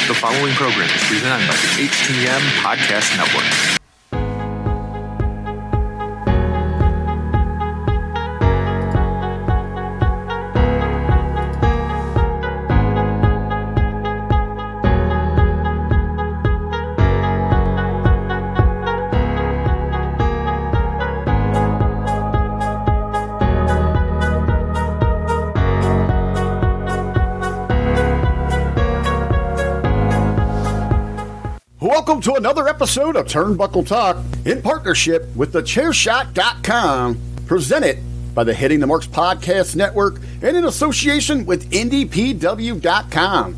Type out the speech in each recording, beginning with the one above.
The following program is presented by the HTM Podcast Network. Welcome to another episode of Turnbuckle Talk in partnership with thechairshot.com, presented by the Hitting the Marks Podcast Network and in association with IndiePW.com.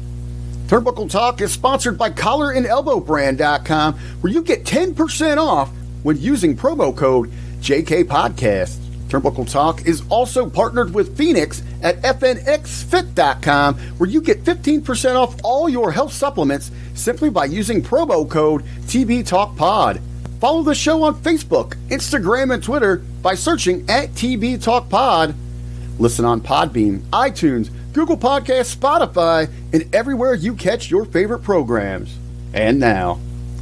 Turnbuckle Talk is sponsored by collarandelbowbrand.com, where you get 10% off when using promo code JKPodcast. Turnbuckle Talk is also partnered with Phoenix at FNXFit.com, where you get 15% off all your health supplements simply by using promo code TBTalkPod. Follow the show on Facebook, Instagram, and Twitter by searching at TBTalkPod. Listen on Podbean, iTunes, Google Podcasts, Spotify, and everywhere you catch your favorite programs. And now,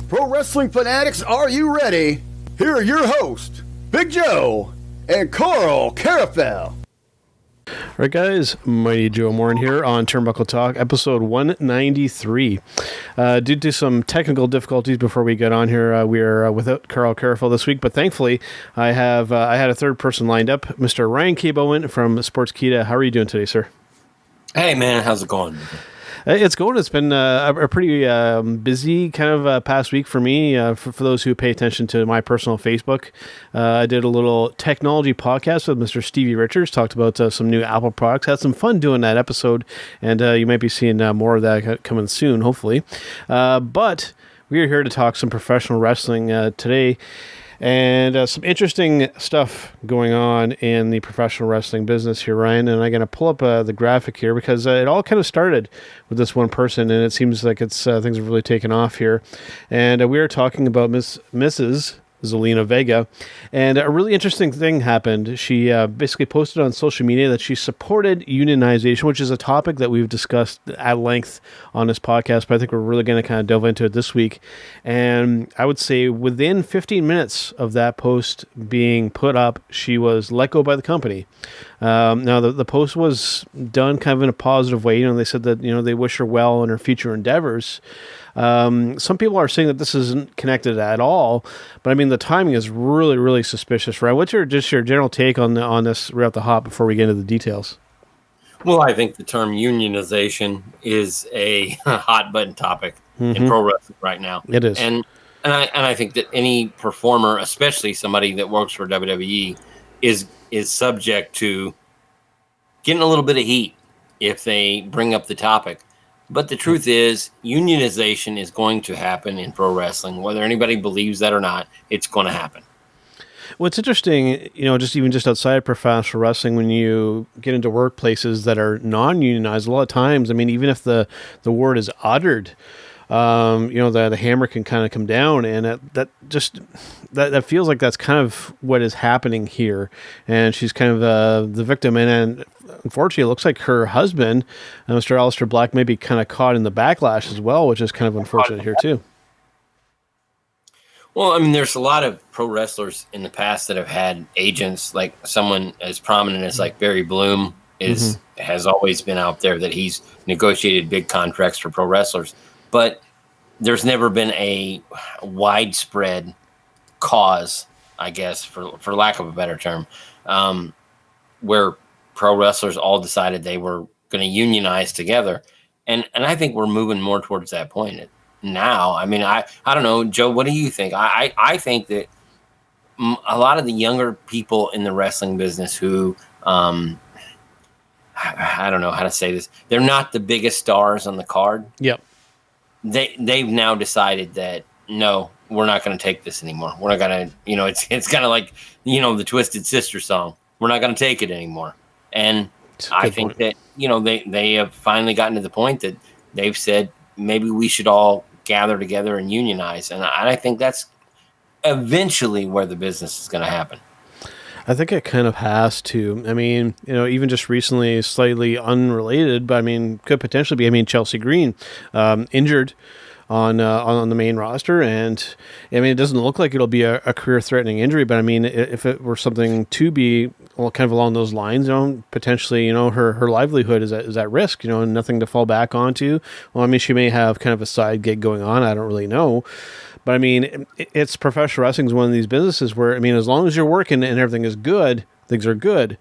pro wrestling fanatics, are you ready? Here are your hosts, Big Joe and Carl Carafel. All right, guys, Mighty Joe Morin here on Turnbuckle Talk, episode 193. Due to some technical difficulties before we get on here, we are without Carl Carafel this week, but thankfully I had a third person lined up, Mr. Ryan K Boman from Sportskeeda. How are you doing today, sir? Hey, man, how's it going? It's going. It's been a pretty busy kind of past week for me. For those who pay attention to my personal Facebook, I did a little technology podcast with Mr. Stevie Richards, talked about some new Apple products. Had some fun doing that episode, and you might be seeing more of that coming soon, hopefully. But we are here to talk some professional wrestling today. And some interesting stuff going on in the professional wrestling business here, Ryan. And I'm going to pull up the graphic here because it all kind of started with this one person, and it seems like it's things have really taken off here. And we are talking about Mrs. Zelina Vega, and a really interesting thing happened. She basically posted on social media that she supported unionization, which is a topic that we've discussed at length on this podcast, but I think we're really going to kind of delve into it this week. And I would say within 15 minutes of that post being put up, she was let go by the company. Now, the post was done kind of in a positive way. They said that, they wish her well in her future endeavors. Some people are saying that this isn't connected at all, but I mean, the timing is really, really suspicious, right? What's your general take on this right off the hop before we get into the details? Well, I think the term unionization is a hot button topic in pro wrestling right now. It is. And I think that any performer, especially somebody that works for WWE, is subject to getting a little bit of heat if they bring up the topic. But the truth is, unionization is going to happen in pro wrestling. Whether anybody believes that or not, it's going to happen. What's interesting, just outside of professional wrestling, when you get into workplaces that are non-unionized, a lot of times, I mean, even if the word is uttered, the hammer can kind of come down, and that feels like that's kind of what is happening here. And she's kind of the victim, and unfortunately, it looks like her husband, Mr. Aleister Black, may be kind of caught in the backlash as well, which is kind of unfortunate here too. Well, I mean, there's a lot of pro wrestlers in the past that have had agents, like someone as prominent as like Barry Bloom has always been out there, that he's negotiated big contracts for pro wrestlers. But there's never been a widespread cause, I guess, for lack of a better term, where pro wrestlers all decided they were going to unionize together. And I think we're moving more towards that point now. I mean, I don't know, Joe, what do you think? I think that a lot of the younger people in the wrestling business who, I don't know how to say this, they're not the biggest stars on the card. Yep. They've now decided that, no, we're not going to take this anymore. We're not going to, it's kind of like, the Twisted Sister song. We're not going to take it anymore. And I think that, they have finally gotten to the point that they've said, maybe we should all gather together and unionize. And I think that's eventually where the business is going to happen. I think it kind of has to. I mean, even just recently, slightly unrelated, but I mean, could potentially be. I mean, Chelsea Green, injured on the main roster, and I mean, it doesn't look like it'll be a career-threatening injury, but I mean, if it were something to be, well, kind of along those lines, potentially, her livelihood is at risk, and nothing to fall back onto. Well, I mean, she may have kind of a side gig going on. I don't really know. But I mean, it's professional wrestling is one of these businesses where, I mean, as long as you're working and everything is good, things are good.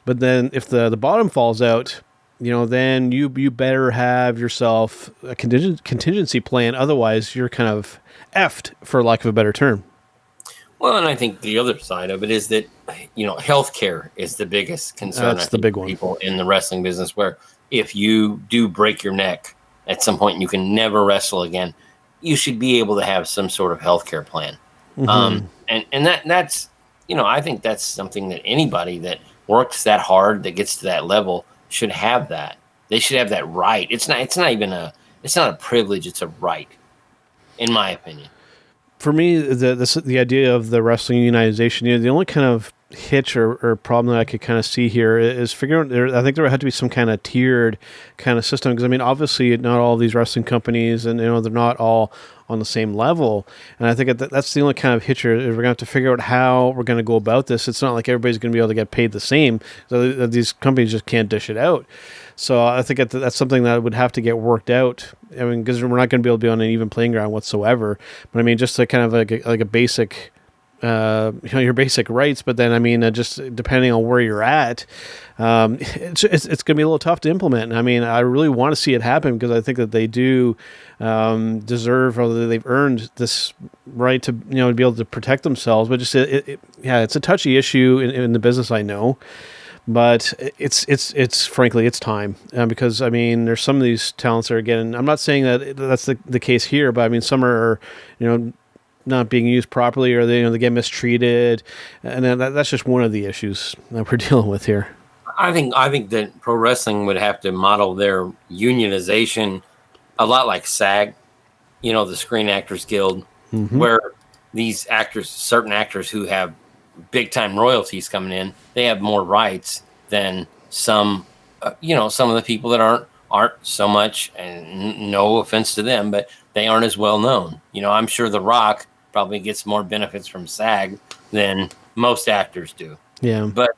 But then if the bottom falls out, then you better have yourself a contingency plan. Otherwise, you're kind of effed, for lack of a better term. Well, and I think the other side of it is that, healthcare is the biggest concern. That's the big one. People in the wrestling business, where if you do break your neck at some point and you can never wrestle again, you should be able to have some sort of healthcare plan. Mm-hmm. And that's, I think that's something that anybody that works that hard, that gets to that level, should have that. They should have that right. It's not a privilege. It's a right, in my opinion. For me, the idea of the wrestling unionization, the only kind of hitch or problem that I could kind of see here is figuring out. I think there would have to be some kind of tiered kind of system, because I mean, obviously, not all of these wrestling companies, and they're not all on the same level. And I think that's the only kind of hitch here. Is we're going to have to figure out how we're going to go about this. It's not like everybody's going to be able to get paid the same. So these companies just can't dish it out. So I think that's something that would have to get worked out. I mean, because we're not going to be able to be on an even playing ground whatsoever. But I mean, just a kind of like a basic, your basic rights. But then, I mean, just depending on where you're at, it's going to be a little tough to implement. And I mean, I really want to see it happen, because I think that they do deserve, or they've earned this right to to be able to protect themselves. But just it's a touchy issue in the business, I know. But it's frankly, it's time, because I mean, there's some of these talents that are getting. I'm not saying that that's the case here, but I mean, some are not being used properly, or they get mistreated, and then that's just one of the issues that we're dealing with here. I think that pro wrestling would have to model their unionization a lot like SAG, the Screen Actors Guild, mm-hmm. where these actors, certain actors who have big time royalties coming in, they have more rights than some of the people that aren't so much, and no offense to them, but they aren't as well known. I'm sure The Rock probably gets more benefits from SAG than most actors do. Yeah. But,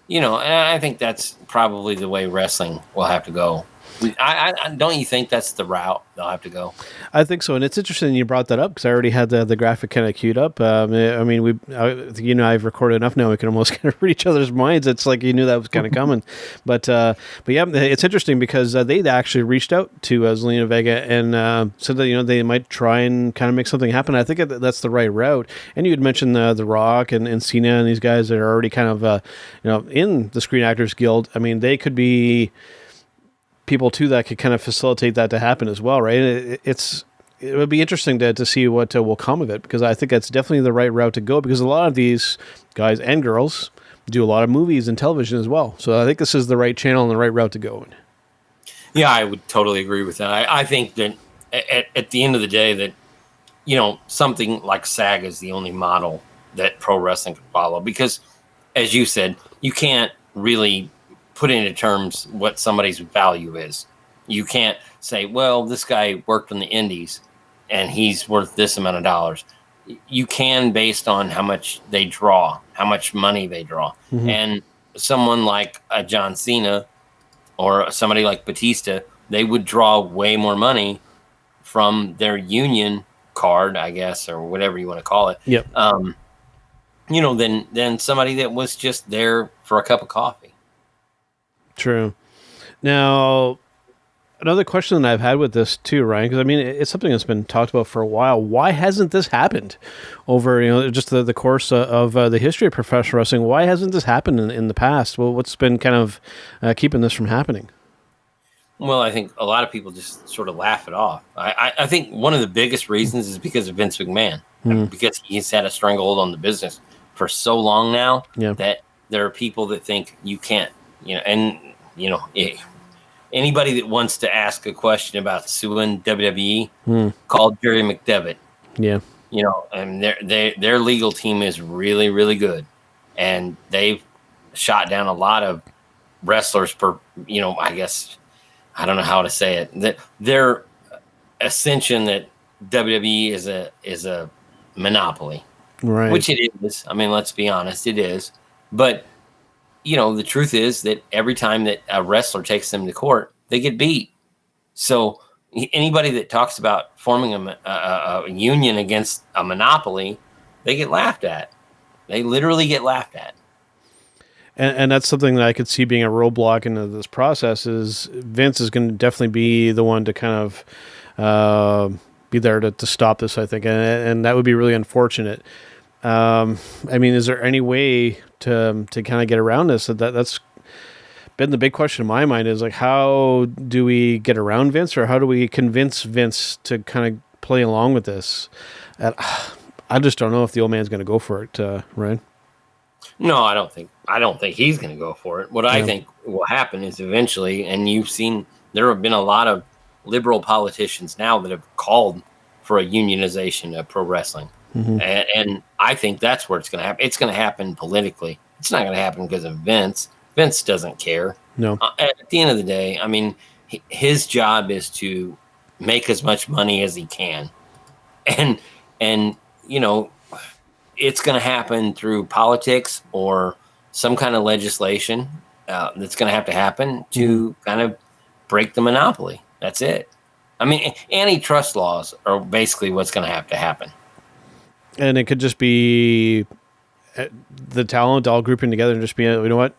and I think that's probably the way wrestling will have to go. I don't you think that's the route they'll have to go? I think so, and it's interesting you brought that up, because I already had the graphic kind of queued up. I mean, I've recorded enough now, we can almost kind of read each other's minds. It's like you knew that was kind of coming, but yeah, it's interesting because they'd actually reached out to Zelina Vega and said that they might try and kind of make something happen. I think that's the right route. And you had mentioned the Rock and Cena and these guys that are already kind of in the Screen Actors Guild. I mean, they could be people too that could kind of facilitate that to happen as well, right? It would be interesting to see what will come of it, because I think that's definitely the right route to go, because a lot of these guys and girls do a lot of movies and television as well. So I think this is the right channel and the right route to go in. Yeah, I would totally agree with that. I think that at the end of the day that, something like SAG is the only model that pro wrestling can follow, because as you said, you can't really put into terms what somebody's value is. You can't say, well, this guy worked on the indies and he's worth this amount of dollars. You can, based on how much they draw, how much money they draw. Mm-hmm. And someone like a John Cena or somebody like Batista, they would draw way more money from their union card, I guess, or whatever you want to call it. Yep. Than somebody that was just there for a cup of coffee. True. Now, another question that I've had with this too, Ryan, because I mean, it's something that's been talked about for a while. Why hasn't this happened over, just the course of the history of professional wrestling? Why hasn't this happened in the past? Well, what's been kind of keeping this from happening? Well, I think a lot of people just sort of laugh it off. I think one of the biggest reasons is because of Vince McMahon, because he's had a stranglehold on the business for so long now that there are people that think you can't, anybody that wants to ask a question about suing WWE, call Jerry McDevitt. Yeah. And their legal team is really, really good. and they've shot down a lot of wrestlers per, I guess, I don't know how to say it, that their ascension that WWE is a monopoly, Right. which it is. I mean, let's be honest, it is. But, the truth is that every time that a wrestler takes them to court, they get beat. So anybody that talks about forming a union against a monopoly, they get laughed at. They literally get laughed at. And that's something that I could see being a roadblock into this process. Is Vince is going to definitely be the one to kind of be there to stop this, I think, and that would be really unfortunate. I mean, is there any way to kind of get around this? That's been the big question in my mind, is like, how do we get around Vince, or how do we convince Vince to kind of play along with this? And I just don't know if the old man's going to go for it, Ryan. No, I don't think he's going to go for it. What I think will happen is eventually, and you've seen, there have been a lot of liberal politicians now that have called for a unionization of pro wrestling. Mm-hmm. And I think that's where it's going to happen. It's going to happen politically. It's not going to happen because of Vince. Vince doesn't care. No. At the end of the day, I mean, his job is to make as much money as he can. And it's going to happen through politics or some kind of legislation that's going to have to happen to kind of break the monopoly. That's it. I mean, antitrust laws are basically what's going to have to happen. And it could just be the talent all grouping together and just be, you know what?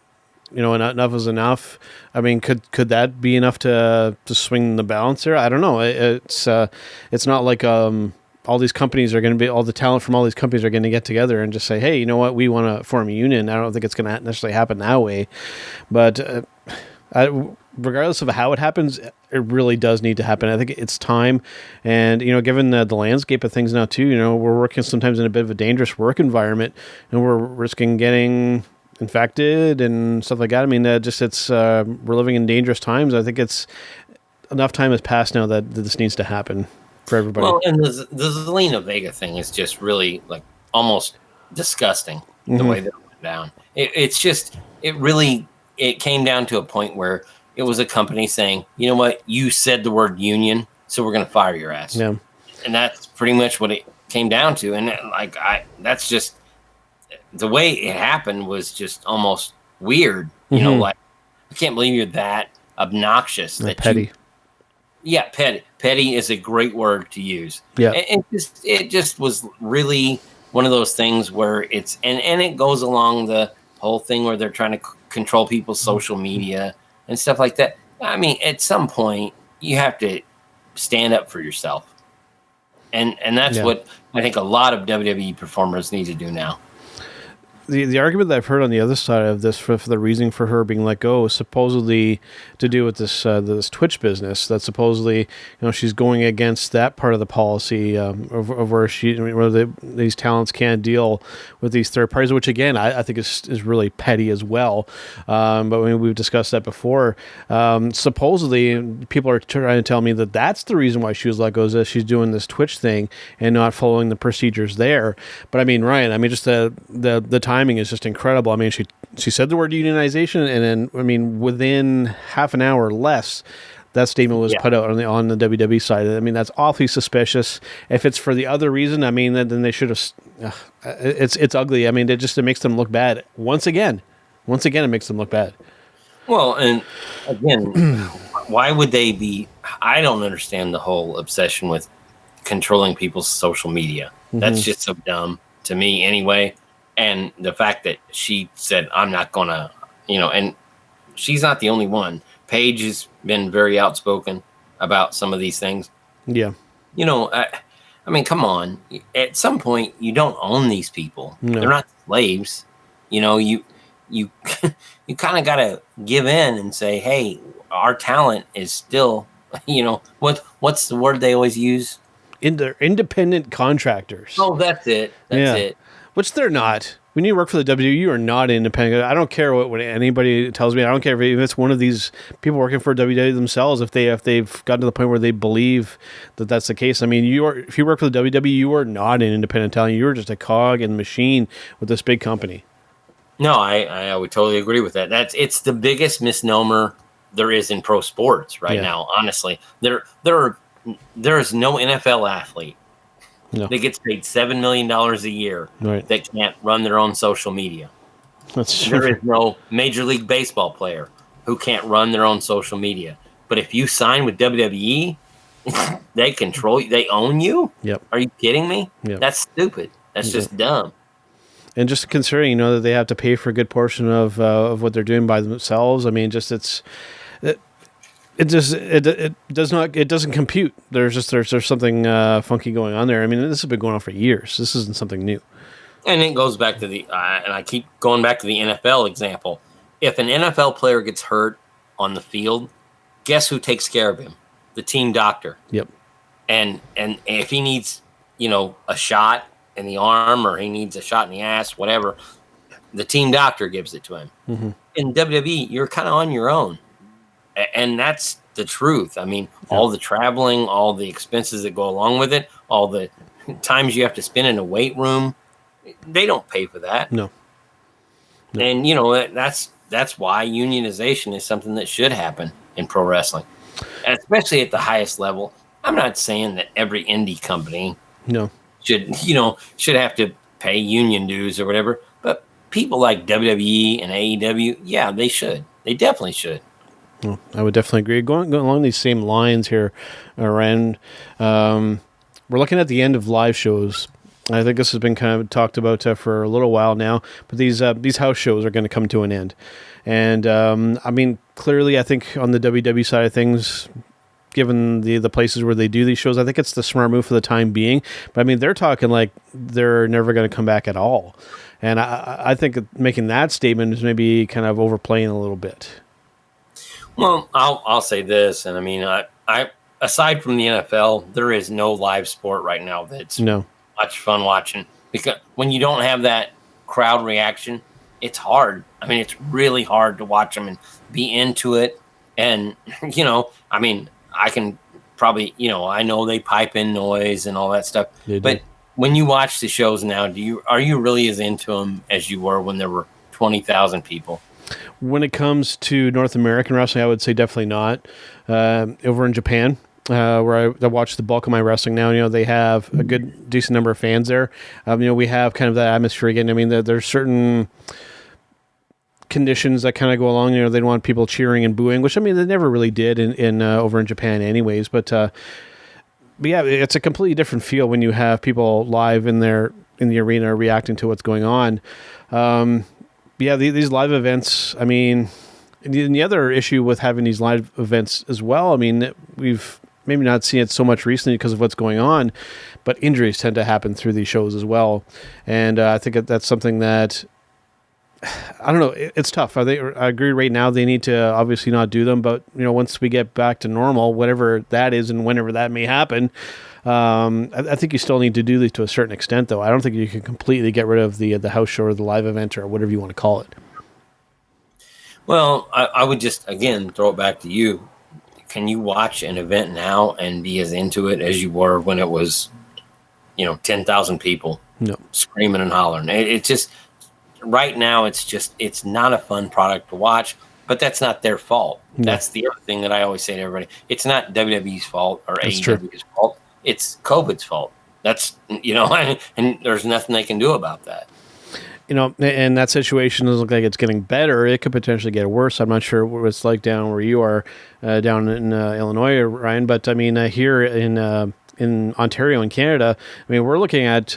Enough is enough. I mean, could that be enough to swing the balance there? I don't know. It's not like all these companies are going to be, all the talent from all these companies are going to get together and just say, hey, you know what? We want to form a union. I don't think it's going to necessarily happen that way. But regardless of how it happens, it really does need to happen. I think it's time. And, given the landscape of things now too, we're working sometimes in a bit of a dangerous work environment, and we're risking getting infected and stuff like that. I mean, we're living in dangerous times. I think it's enough time has passed now that this needs to happen for everybody. Well, and the Zelina Vega thing is just really like almost disgusting, the way that it went down. It came down to a point where it was a company saying, you know what, you said the word union, so we're going to fire your ass. Yeah. And that's pretty much what it came down to. And that's just the way it happened was just almost weird. Like, I can't believe you're that obnoxious. That petty. Petty. Petty is a great word to use. Yeah. It just was really one of those things where it's, and it goes along the whole thing where they're trying to control people's social media and stuff like that. I mean, at some point you have to stand up for yourself. And that's what I think a lot of WWE performers need to do now. The argument that I've heard on the other side of this for the reason for her being let go is supposedly to do with this Twitch business. That supposedly, she's going against that part of the policy of where these talents can't deal with these third parties, which again I think is really petty as well. But we've discussed that before. Supposedly, people are trying to tell me that that's the reason why she was let go, is that she's doing this Twitch thing and not following the procedures there. But I mean, Ryan, just the timing is just incredible. I mean, she said the word unionization, and then within half an hour less, that statement was put out on the WWE side. I mean, that's awfully suspicious. If it's for the other reason, I mean, then they should have. It's ugly. I mean, it makes them look bad once again. It makes them look bad. Well, and again, why would they be? I don't understand the whole obsession with controlling people's social media. That's just so dumb to me, anyway. And the fact that she said, I'm not going to, and she's not the only one. Paige has been very outspoken about some of these things. Yeah. I mean, come on. At some point, you don't own these people. No. They're not slaves. You kind of got to give in and say, hey, our talent is still, what's the word they always use? Independent contractors. Oh, that's it. That's it. Which they're not. When you work for the WWE, you are not independent. I don't care what anybody tells me. I don't care if it's one of these people working for WWE themselves, if they've gotten to the point where they believe that that's the case. I mean, if you work for the WWE, you are not an independent talent. You are just a cog in the machine with this big company. No, I would totally agree with that. It's the biggest misnomer there is in pro sports right now. Honestly, there is no NFL athlete that gets paid $7 million a year that can't run their own social media. That's There is no Major League Baseball player who can't run their own social media. But if you sign with WWE, they control you. They own you. Yep. Are you kidding me? Yep. That's stupid. That's just dumb. And just considering, that they have to pay for a good portion of what they're doing by themselves. I mean, it doesn't compute. There's something funky going on there. I mean, this has been going on for years. This isn't something new. And it goes back to and I keep going back to the NFL example. If an NFL player gets hurt on the field, guess who takes care of him? The team doctor. Yep. And if he needs, a shot in the arm or he needs a shot in the ass, whatever, the team doctor gives it to him. Mm-hmm. In WWE, you're kind of on your own. And that's the truth. I mean, all the traveling, all the expenses that go along with it, all the times you have to spend in a weight room, they don't pay for that. No. And, that's why unionization is something that should happen in pro wrestling, especially at the highest level. I'm not saying that every indie company should have to pay union dues or whatever, but people like WWE and AEW, they should. They definitely should. Well, I would definitely agree. Going along these same lines here, Ryan, we're looking at the end of live shows. I think this has been kind of talked about for a little while now, but these house shows are going to come to an end. And, I mean, clearly, I think on the WWE side of things, given the places where they do these shows, I think it's the smart move for the time being. But, I mean, they're talking like they're never going to come back at all. And I think making that statement is maybe kind of overplaying a little bit. Well, I'll say this, and I mean, I aside from the NFL, there is no live sport right now that's much fun watching, because when you don't have that crowd reaction, it's hard. I mean, it's really hard to watch them and be into it. And I mean, I can probably, I know they pipe in noise and all that stuff, but when you watch the shows now, are you really as into them as you were when there were 20,000 people? When it comes to North American wrestling, I would say definitely not. Over in Japan, where I watch the bulk of my wrestling now, they have a decent number of fans there. We have kind of that atmosphere again. I mean, there's certain conditions that kind of go along. They don't want people cheering and booing, which I mean they never really did in over in Japan, anyways. But yeah, it's a completely different feel when you have people live in the arena reacting to what's going on. Yeah, these live events, I mean, and the other issue with having these live events as well, I mean, we've maybe not seen it so much recently because of what's going on, but injuries tend to happen through these shows as well. And I think that's something that, I don't know, it's tough. I agree right now they need to obviously not do them, but, once we get back to normal, whatever that is and whenever that may happen, I think you still need to do these to a certain extent, though. I don't think you can completely get rid of the house show or the live event or whatever you want to call it. Well, I would just, again, throw it back to you. Can you watch an event now and be as into it as you were when it was, 10,000 people screaming and hollering? It's just, right now, it's not a fun product to watch, but that's not their fault. No. That's the other thing that I always say to everybody. It's not WWE's fault or AEW's fault. It's COVID's fault. That's, and there's nothing they can do about that. And that situation doesn't look like it's getting better. It could potentially get worse. I'm not sure what it's like down where you are, down in Illinois, Ryan. But I mean, here in Ontario and Canada, I mean, we're looking at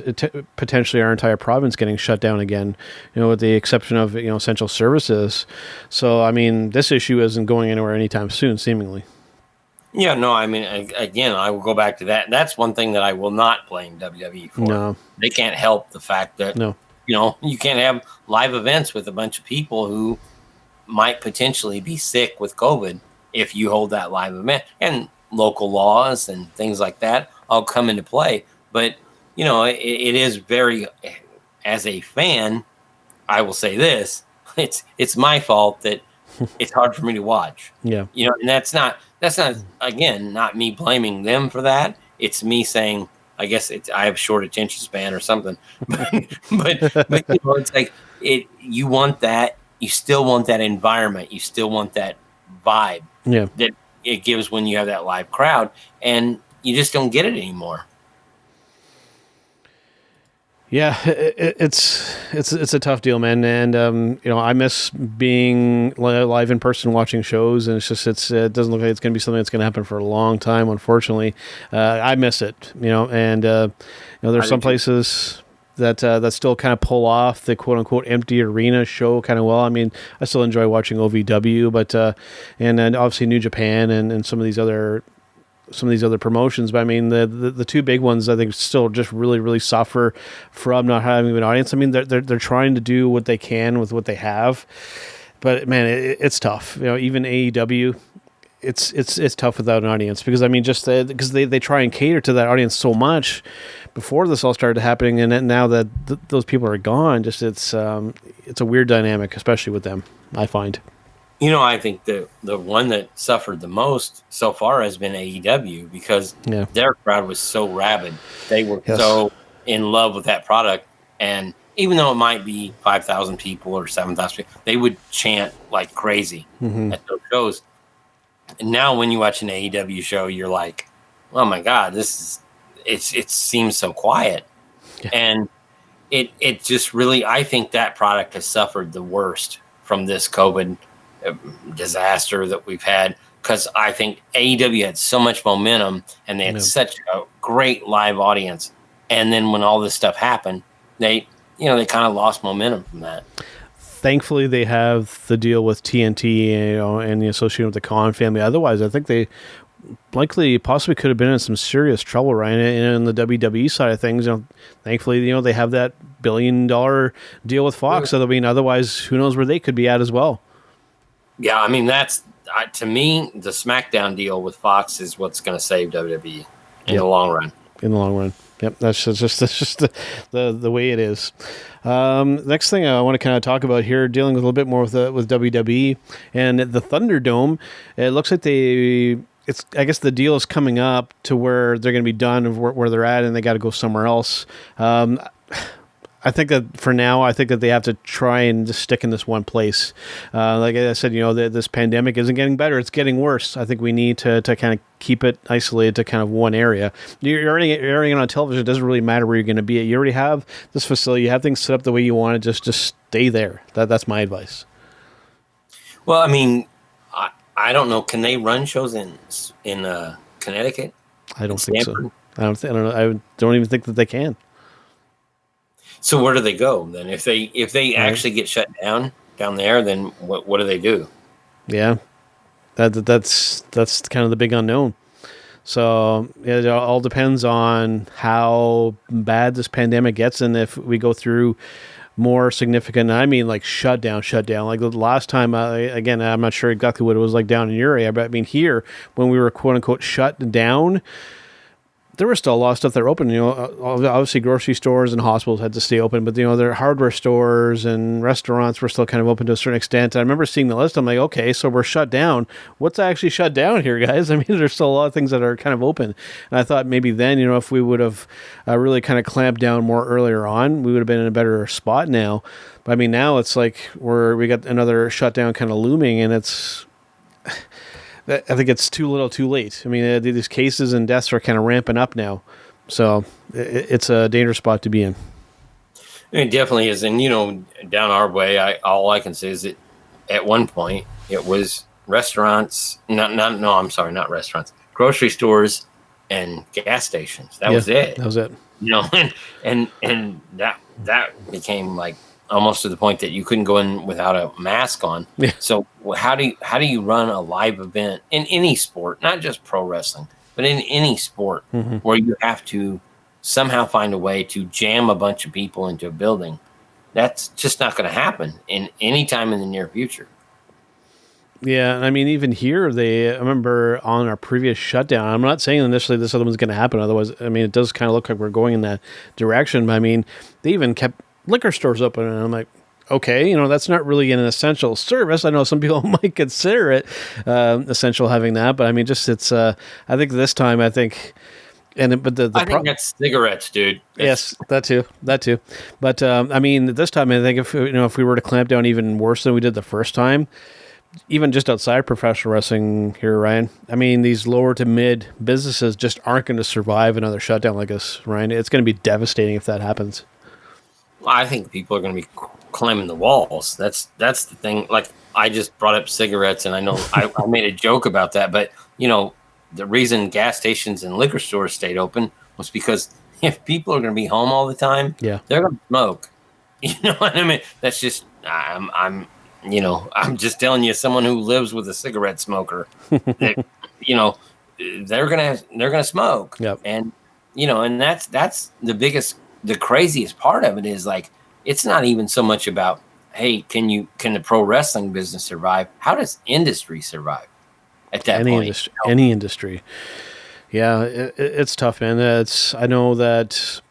potentially our entire province getting shut down again, with the exception of, essential services. So, I mean, this issue isn't going anywhere anytime soon, seemingly. Yeah, no, I mean, again, I will go back to that. That's one thing that I will not blame WWE for. No. They can't help the fact that, you can't have live events with a bunch of people who might potentially be sick with COVID if you hold that live event. And local laws and things like that all come into play. But, it is very, as a fan, I will say this, it's my fault that it's hard for me to watch. Yeah. And that's not, again, not me blaming them for that. It's me saying, I guess I have short attention span or something. But it's like, you want that. You still want that environment. You still want that vibe that it gives when you have that live crowd, and you just don't get it anymore. Yeah, it's a tough deal, man. And I miss being live in person, watching shows, and it doesn't look like it's going to be something that's going to happen for a long time. Unfortunately, I miss it. And there's some places that still kind of pull off the quote unquote empty arena show kind of well. I mean, I still enjoy watching OVW, but and obviously New Japan and some of these other promotions. But I mean, the two big ones I think still just really, really suffer from not having an audience. I mean, they're trying to do what they can with what they have, but man, it's tough. Even AEW, it's tough without an audience, because I mean, just because they try and cater to that audience so much before this all started happening, and then now that those people are gone, just it's a weird dynamic, especially with them, I find. I think the one that suffered the most so far has been AEW, because their crowd was so rabid. They were so in love with that product. And even though it might be 5,000 people or 7,000 people, they would chant like crazy at those shows. And now when you watch an AEW show, you're like, oh my God, it seems so quiet. Yeah. And it just really, I think that product has suffered the worst from this COVID disaster that we've had, because I think AEW had so much momentum and they had such a great live audience, and then when all this stuff happened, they kind of lost momentum from that. Thankfully, they have the deal with TNT, and the association with the Khan family. Otherwise, I think they possibly could have been in some serious trouble, Ryan, in the WWE side of things. Thankfully, they have that $1 billion deal with Fox. So, I mean, otherwise, who knows where they could be at as well. Yeah, I mean, that's to me, the SmackDown deal with Fox is what's going to save WWE in the long run. In the long run. Yep, that's just the way it is. Next thing I want to kind of talk about here, dealing with a little bit more with WWE and the Thunderdome. It looks like I guess the deal is coming up to where they're going to be done of where they're at, and they got to go somewhere else. I think that for now, I think that they have to try and just stick in this one place. Like I said, this pandemic isn't getting better; it's getting worse. I think we need to kind of keep it isolated to kind of one area. You're already airing it on television. It doesn't really matter where you're going to be. You already have this facility. You have things set up the way you want it. Just stay there. That's my advice. Well, I mean, I don't know. Can they run shows in Connecticut? I don't think so. I don't even think that they can. So where do they go then? If they actually get shut down there, then what do they do? Yeah, that's kind of the big unknown. So it all depends on how bad this pandemic gets, and if we go through more significant, I mean, like shutdown. Like the last time, again, I'm not sure exactly what it was like down in your area, but I mean here when we were quote unquote shut down, there was still a lot of stuff that were open. Obviously grocery stores and hospitals had to stay open, but their hardware stores and restaurants were still kind of open to a certain extent. And I remember seeing the list. I'm like, okay, so we're shut down. What's actually shut down here, guys? I mean, there's still a lot of things that are kind of open. And I thought maybe then, if we would have really kind of clamped down more earlier on, we would have been in a better spot now. But I mean, now it's like we got another shutdown kind of looming, and I think it's too little too late. I mean, these cases and deaths are kind of ramping up now. So it's a dangerous spot to be in. It definitely is. And, down our way, all I can say is that at one point it was restaurants, not restaurants, grocery stores and gas stations. That was it. That was it. And that became like almost to the point that you couldn't go in without a mask on. Yeah. So how do you run a live event in any sport, not just pro wrestling, but in any sport where you have to somehow find a way to jam a bunch of people into a building? That's just not going to happen in any time in the near future. Yeah, I mean, even here, I remember on our previous shutdown, I'm not saying initially this other one's going to happen. Otherwise, I mean, it does kind of look like we're going in that direction. But I mean, they even kept liquor stores open, and I'm like, okay, that's not really an essential service. I know some people might consider it essential having that, but I mean, just I think this time, But the I think that's cigarettes, dude. Yes, that too. But I mean, this time I think if we were to clamp down even worse than we did the first time, even just outside professional wrestling here, Ryan. I mean, these lower to mid businesses just aren't going to survive another shutdown like this, Ryan. It's going to be devastating if that happens. I think people are going to be climbing the walls. That's the thing. Like, I just brought up cigarettes, and I know I made a joke about that, but the reason gas stations and liquor stores stayed open was because if people are going to be home all the time, they're going to smoke. You know what I mean? That's just I'm just telling you, someone who lives with a cigarette smoker, that, they're gonna smoke. Yep. And and that's the craziest part of it is, like, it's not even so much about, hey, can the pro wrestling business survive? How does industry survive at that point? Any industry. Yeah, it's tough, man. I know that.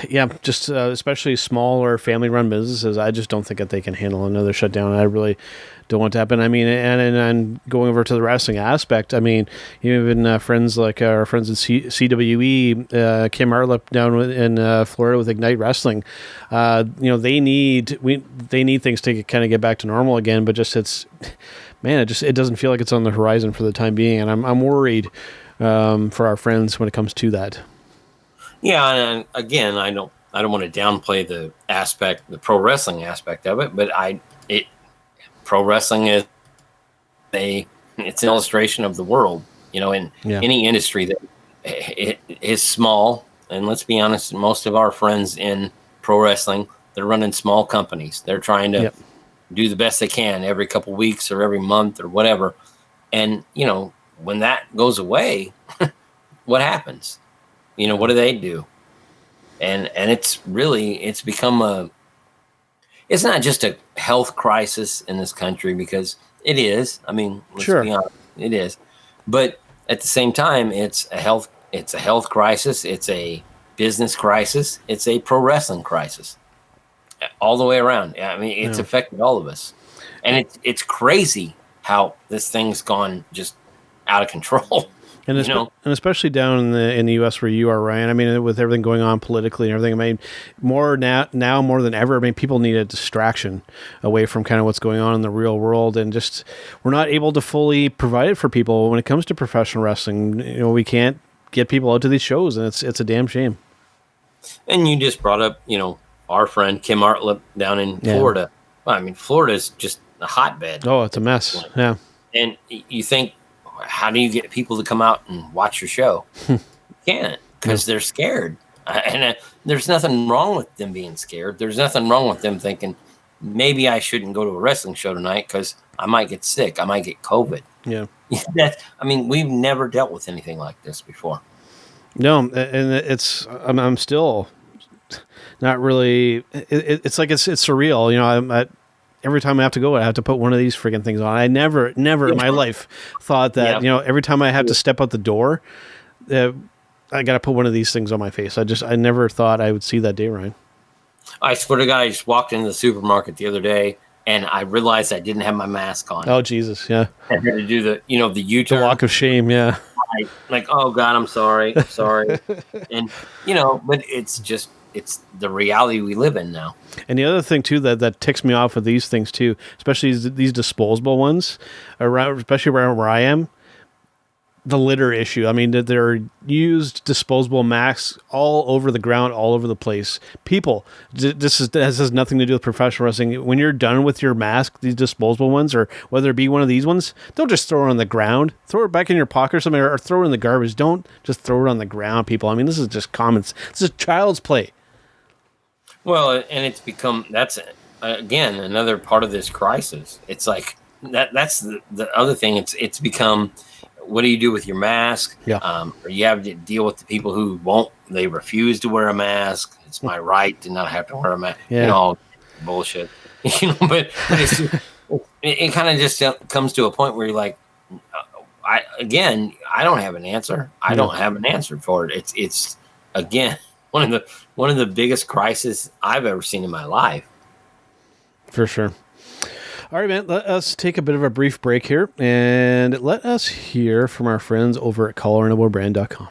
Yeah, just especially smaller family-run businesses, I just don't think that they can handle another shutdown. I really don't want to happen. I mean, and going over to the wrestling aspect, I mean, even friends like our friends at CWE, Kim Arlip down in Florida with Ignite Wrestling, they need things to kind of get back to normal again. But it doesn't feel like it's on the horizon for the time being, and I'm worried for our friends when it comes to that. Yeah, and again, I don't want to downplay the pro wrestling aspect of it, but pro wrestling is it's an illustration of the world, in any industry that it is small. And let's be honest, most of our friends in pro wrestling, they're running small companies. They're trying to do the best they can every couple weeks or every month or whatever. And, when that goes away, what happens? What do they do? And it's become it's not just a health crisis in this country, because it is. I mean, let's be honest, it is. But at the same time, it's a health crisis. It's a business crisis. It's a pro wrestling crisis, all the way around. I mean, it's affected all of us. And it's crazy how this thing's gone just out of control. And especially down in the U.S. where you are, Ryan. I mean, with everything going on politically and everything, I mean, more than ever, I mean, people need a distraction away from kind of what's going on in the real world, and just we're not able to fully provide it for people when it comes to professional wrestling. We can't get people out to these shows, and it's a damn shame. And you just brought up, our friend Kim Artlip down in Florida. Well, I mean, Florida is just a hotbed. Oh, it's a mess. Yeah. And you think, how do you get people to come out and watch your show? You can't, because they're scared. And there's nothing wrong with them being scared. There's nothing wrong with them thinking, maybe I shouldn't go to a wrestling show tonight because I might get sick. I might get COVID. Yeah. We've never dealt with anything like this before. No, and I'm still not really. It's like it's surreal. Every time I have to go, I have to put one of these freaking things on. I never in my life thought that, every time I have to step out the door, I got to put one of these things on my face. I never thought I would see that day, Ryan. I swear to God, I just walked into the supermarket the other day and I realized I didn't have my mask on. Oh, Jesus. Yeah. I had to do the U-turn. The walk of shame. Yeah. Like, oh God, I'm sorry. And, but it's the reality we live in now. And the other thing too that ticks me off with these things too, especially these disposable ones, especially around where I am, the litter issue. I mean, they're used disposable masks all over the ground, all over the place. People, this has nothing to do with professional wrestling. When you're done with your mask, these disposable ones, or whether it be one of these ones, don't just throw it on the ground. Throw it back in your pocket or something, or throw it in the garbage. Don't just throw it on the ground, people. I mean, this is just common. This is child's play. Well, and it's become, that's, again, another part of this crisis. It's like, that's the other thing. It's become, what do you do with your mask? Yeah. Or you have to deal with the people who they refuse to wear a mask. It's my right to not have to wear a mask. Yeah. All bullshit. But it kind of just comes to a point where you're like, I don't have an answer. I don't have an answer for it. It's again, one of the biggest crises I've ever seen in my life. For sure. All right, man, let us take a bit of a brief break here and let us hear from our friends over at collarandelbowbrand.com.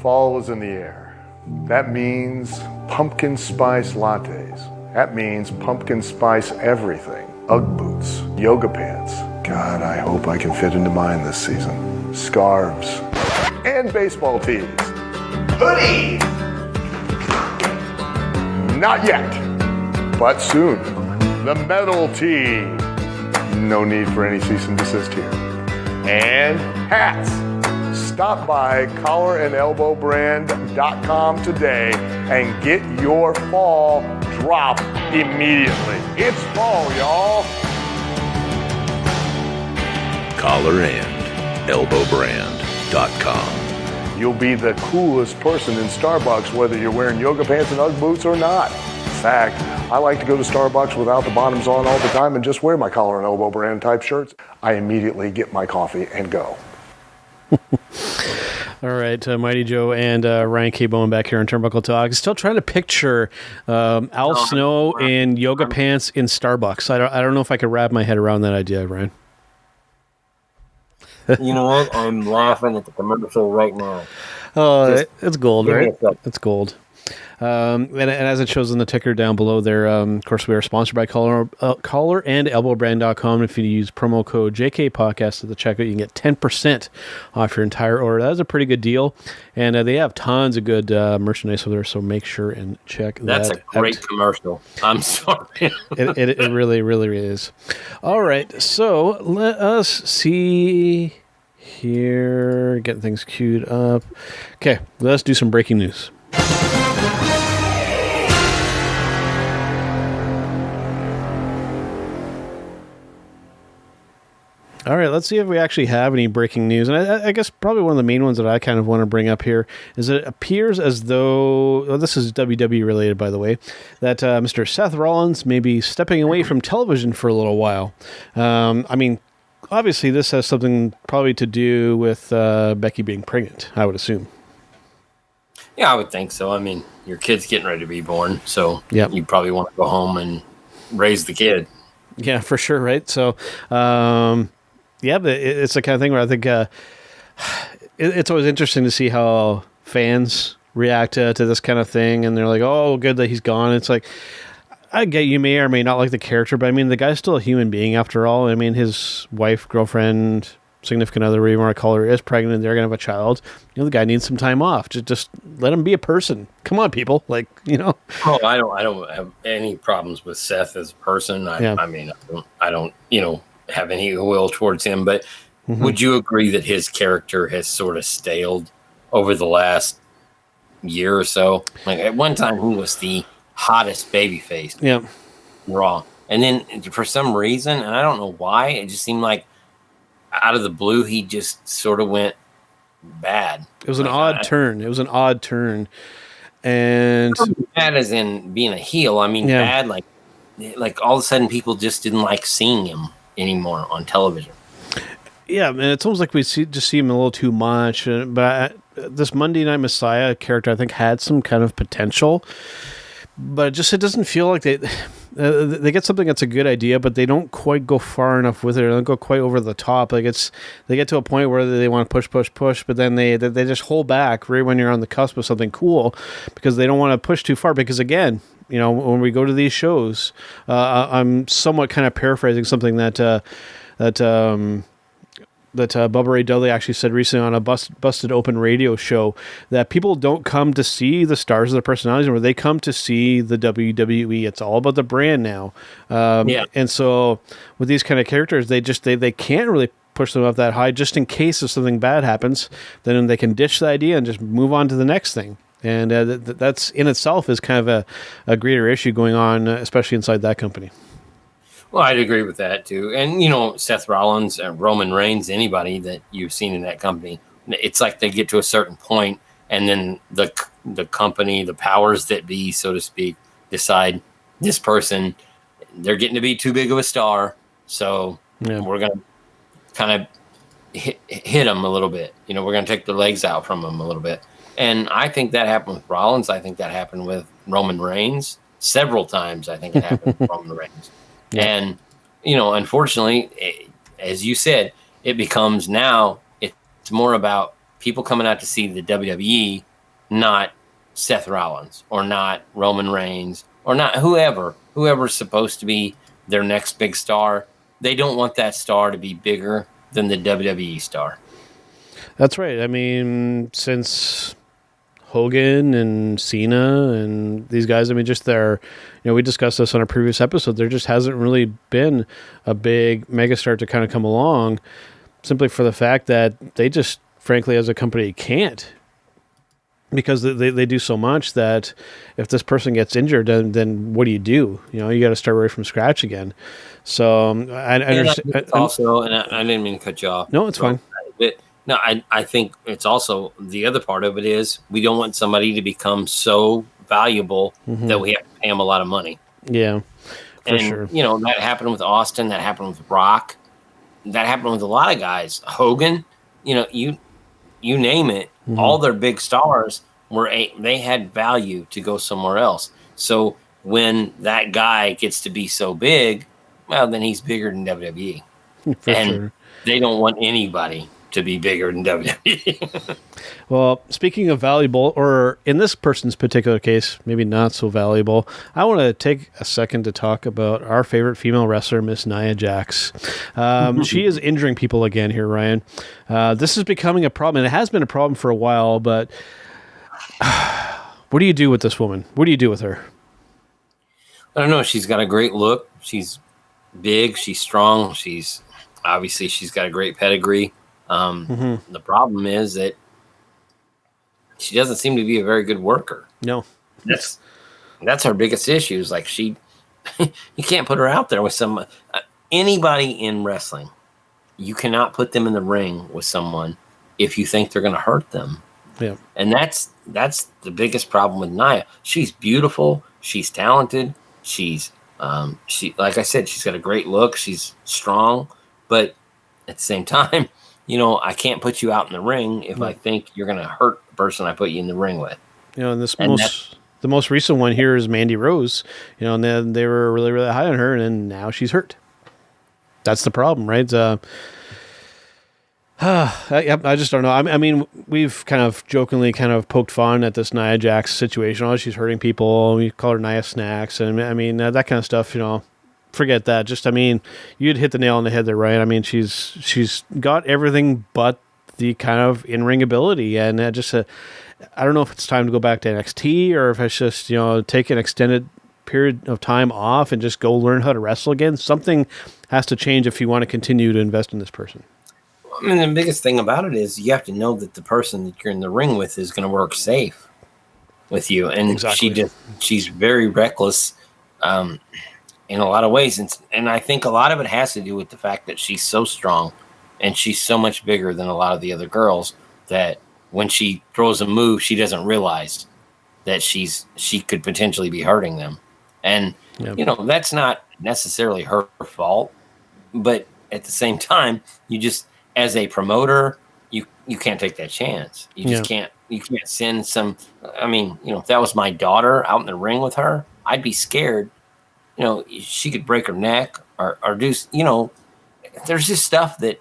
Fall is in the air. That means pumpkin spice lattes. That means pumpkin spice everything. Ugg boots, yoga pants. God, I hope I can fit into mine this season. Scarves, and baseball tees. Hoodies! Not yet, but soon. The metal tee. No need for any cease and desist here. And hats. Stop by collarandelbowbrand.com today and get your fall drop immediately. It's fall, y'all. collarandelbowbrand.com. You'll be the coolest person in Starbucks whether you're wearing yoga pants and Ugg boots or not. In fact, I like to go to Starbucks without the bottoms on all the time and just wear my collar and elbow brand type shirts. I immediately get my coffee and go. All right, Mighty Joe and Ryan K Boman back here on Turnbuckle Talk. Still trying to picture Al Snow in yoga pants in Starbucks. I don't know if I could wrap my head around that idea, Ryan. You know what? I'm laughing at the commercial right now. Oh, it's gold, right? It's gold. And as it shows in the ticker down below there, of course, we are sponsored by collarandelbowbrand.com. If you use promo code JKPodcast at the checkout, you can get 10% off your entire order. That is a pretty good deal. And they have tons of good merchandise over there, so make sure and check that out. That's a great commercial. I'm sorry. It really, really is. All right, so let us see here. Getting things queued up. Okay, let's do some breaking news. All right, let's see if we actually have any breaking news. And I guess probably one of the main ones that I kind of want to bring up here is it appears as though, this is WWE related, by the way, that Mr. Seth Rollins may be stepping away from television for a little while. I mean, obviously this has something probably to do with Becky being pregnant, I would assume. Yeah, I would think so. I mean, your kid's getting ready to be born, so Yep. you probably want to go home and raise the kid. Yeah, for sure, right? So, yeah, but it's the kind of thing where I think it's always interesting to see how fans react to this kind of thing, and they're like, "Oh, good that he's gone." It's like, I get you may or may not like the character, but I mean, the guy's still a human being after all. I mean, his wife, girlfriend, significant other, whatever you want to call her, is pregnant. They're gonna have a child. You know, the guy needs some time off. Just let him be a person. Come on, people. Like, you know. Oh, I don't have any problems with Seth as a person. I mean, I don't, have any ill will towards him. But would you agree that his character has sort of staled over the last year or so? Like at one time, he was the hottest babyface. Yeah. Raw, and then for some reason, and I don't know why, it just seemed like out of the blue, he just sort of went bad. It was an odd turn. It was an odd turn. And bad as in being a heel. I mean, bad like all of a sudden people just didn't like seeing him anymore on television. Yeah, and it's almost like we see him a little too much. But this Monday Night Messiah character, I think, had some kind of potential. But it doesn't feel like they get something that's a good idea, but they don't quite go far enough with it. They don't go quite over the top. Like they get to a point where they want to push, but then they just hold back right when you're on the cusp of something cool, because they don't want to push too far. Because again, when we go to these shows, I'm somewhat kind of paraphrasing something that Bubba Ray Dudley actually said recently on a Busted Open radio show, that people don't come to see the stars of their personalities, where they come to see the WWE. It's all about the brand now. And so with these kind of characters, they can't really push them up that high, just in case if something bad happens, then they can ditch the idea and just move on to the next thing. And that's in itself is kind of a greater issue going on, especially inside that company. Well, I'd agree with that too. And, Seth Rollins, Roman Reigns, anybody that you've seen in that company, it's like they get to a certain point and then the company, the powers that be, so to speak, decide this person, they're getting to be too big of a star. So we're going to kind of hit them a little bit. We're going to take the legs out from them a little bit. And I think that happened with Rollins. I think that happened with Roman Reigns several times. I think it happened with Roman Reigns. Yeah. And, unfortunately, as you said, it becomes now, it's more about people coming out to see the WWE not Seth Rollins or not Roman Reigns or not whoever's supposed to be their next big star. They don't want that star to be bigger than the WWE star. That's right. I mean, since Hogan and Cena and these guys, I mean, just we discussed this on a previous episode, there just hasn't really been a big megastar to kind of come along, simply for the fact that they just, frankly, as a company, can't. Because they do so much that if this person gets injured, then what do? You got to start right from scratch again. So I understand. Also, and I didn't mean to cut you off. No, it's fine. No, I think it's also the other part of it is we don't want somebody to become so valuable that we have to pay them a lot of money. Yeah, for sure. That happened with Austin. That happened with Rock. That happened with a lot of guys. Hogan. You name it. All their big stars they had value to go somewhere else. So when that guy gets to be so big, well, then he's bigger than WWE. Sure. They don't want anybody to be bigger than WWE. Well, speaking of valuable, or in this person's particular case, maybe not so valuable, I want to take a second to talk about our favorite female wrestler, Miss Nia Jax. She is injuring people again here, Ryan. This is becoming a problem, and it has been a problem for a while, but what do you do with this woman? What do you do with her? I don't know. She's got a great look. She's big. She's strong. She's got a great pedigree. The problem is that she doesn't seem to be a very good worker. No, that's her biggest issue. Is like you can't put her out there with anybody in wrestling. You cannot put them in the ring with someone if you think they're going to hurt them. Yeah, and that's the biggest problem with Nia. She's beautiful. She's talented. She's like I said, she's got a great look. She's strong, but at the same time, I can't put you out in the ring if I think you're going to hurt the person I put you in the ring with. And the most recent one here is Mandy Rose. And then they were really, really high on her, and then now she's hurt. That's the problem, right? I just don't know. I mean, we've kind of jokingly kind of poked fun at this Nia Jax situation. Oh, she's hurting people. We call her Nia Snacks, and I mean that kind of stuff. Forget that. Just, I mean, you'd hit the nail on the head there, right? I mean, she's got everything but the kind of in-ring ability, and I don't know if it's time to go back to NXT or if it's just take an extended period of time off and just go learn how to wrestle again. Something has to change if you want to continue to invest in this person. I mean, the biggest thing about it is you have to know that the person that you're in the ring with is going to work safe with you, and exactly. She's very reckless. In a lot of ways, and I think a lot of it has to do with the fact that she's so strong and she's so much bigger than a lot of the other girls that when she throws a move, she doesn't realize that she could potentially be hurting them. And, that's not necessarily her fault, but at the same time, you just, as a promoter, you can't take that chance. You just can't send some, I mean, if that was my daughter out in the ring with her, I'd be scared. She could break her neck or do, there's just stuff that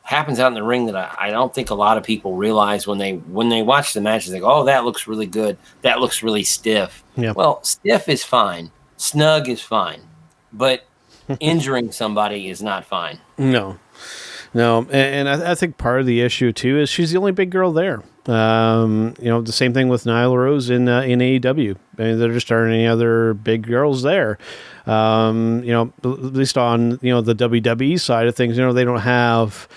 happens out in the ring that I don't think a lot of people realize when they watch the matches. They go, oh, that looks really good. That looks really stiff. Yep. Well, stiff is fine. Snug is fine. But injuring somebody is not fine. No. And I think part of the issue, too, is she's the only big girl there. The same thing with Nyla Rose in AEW. I mean, there just aren't any other big girls there. At least on, the WWE side of things, they don't have,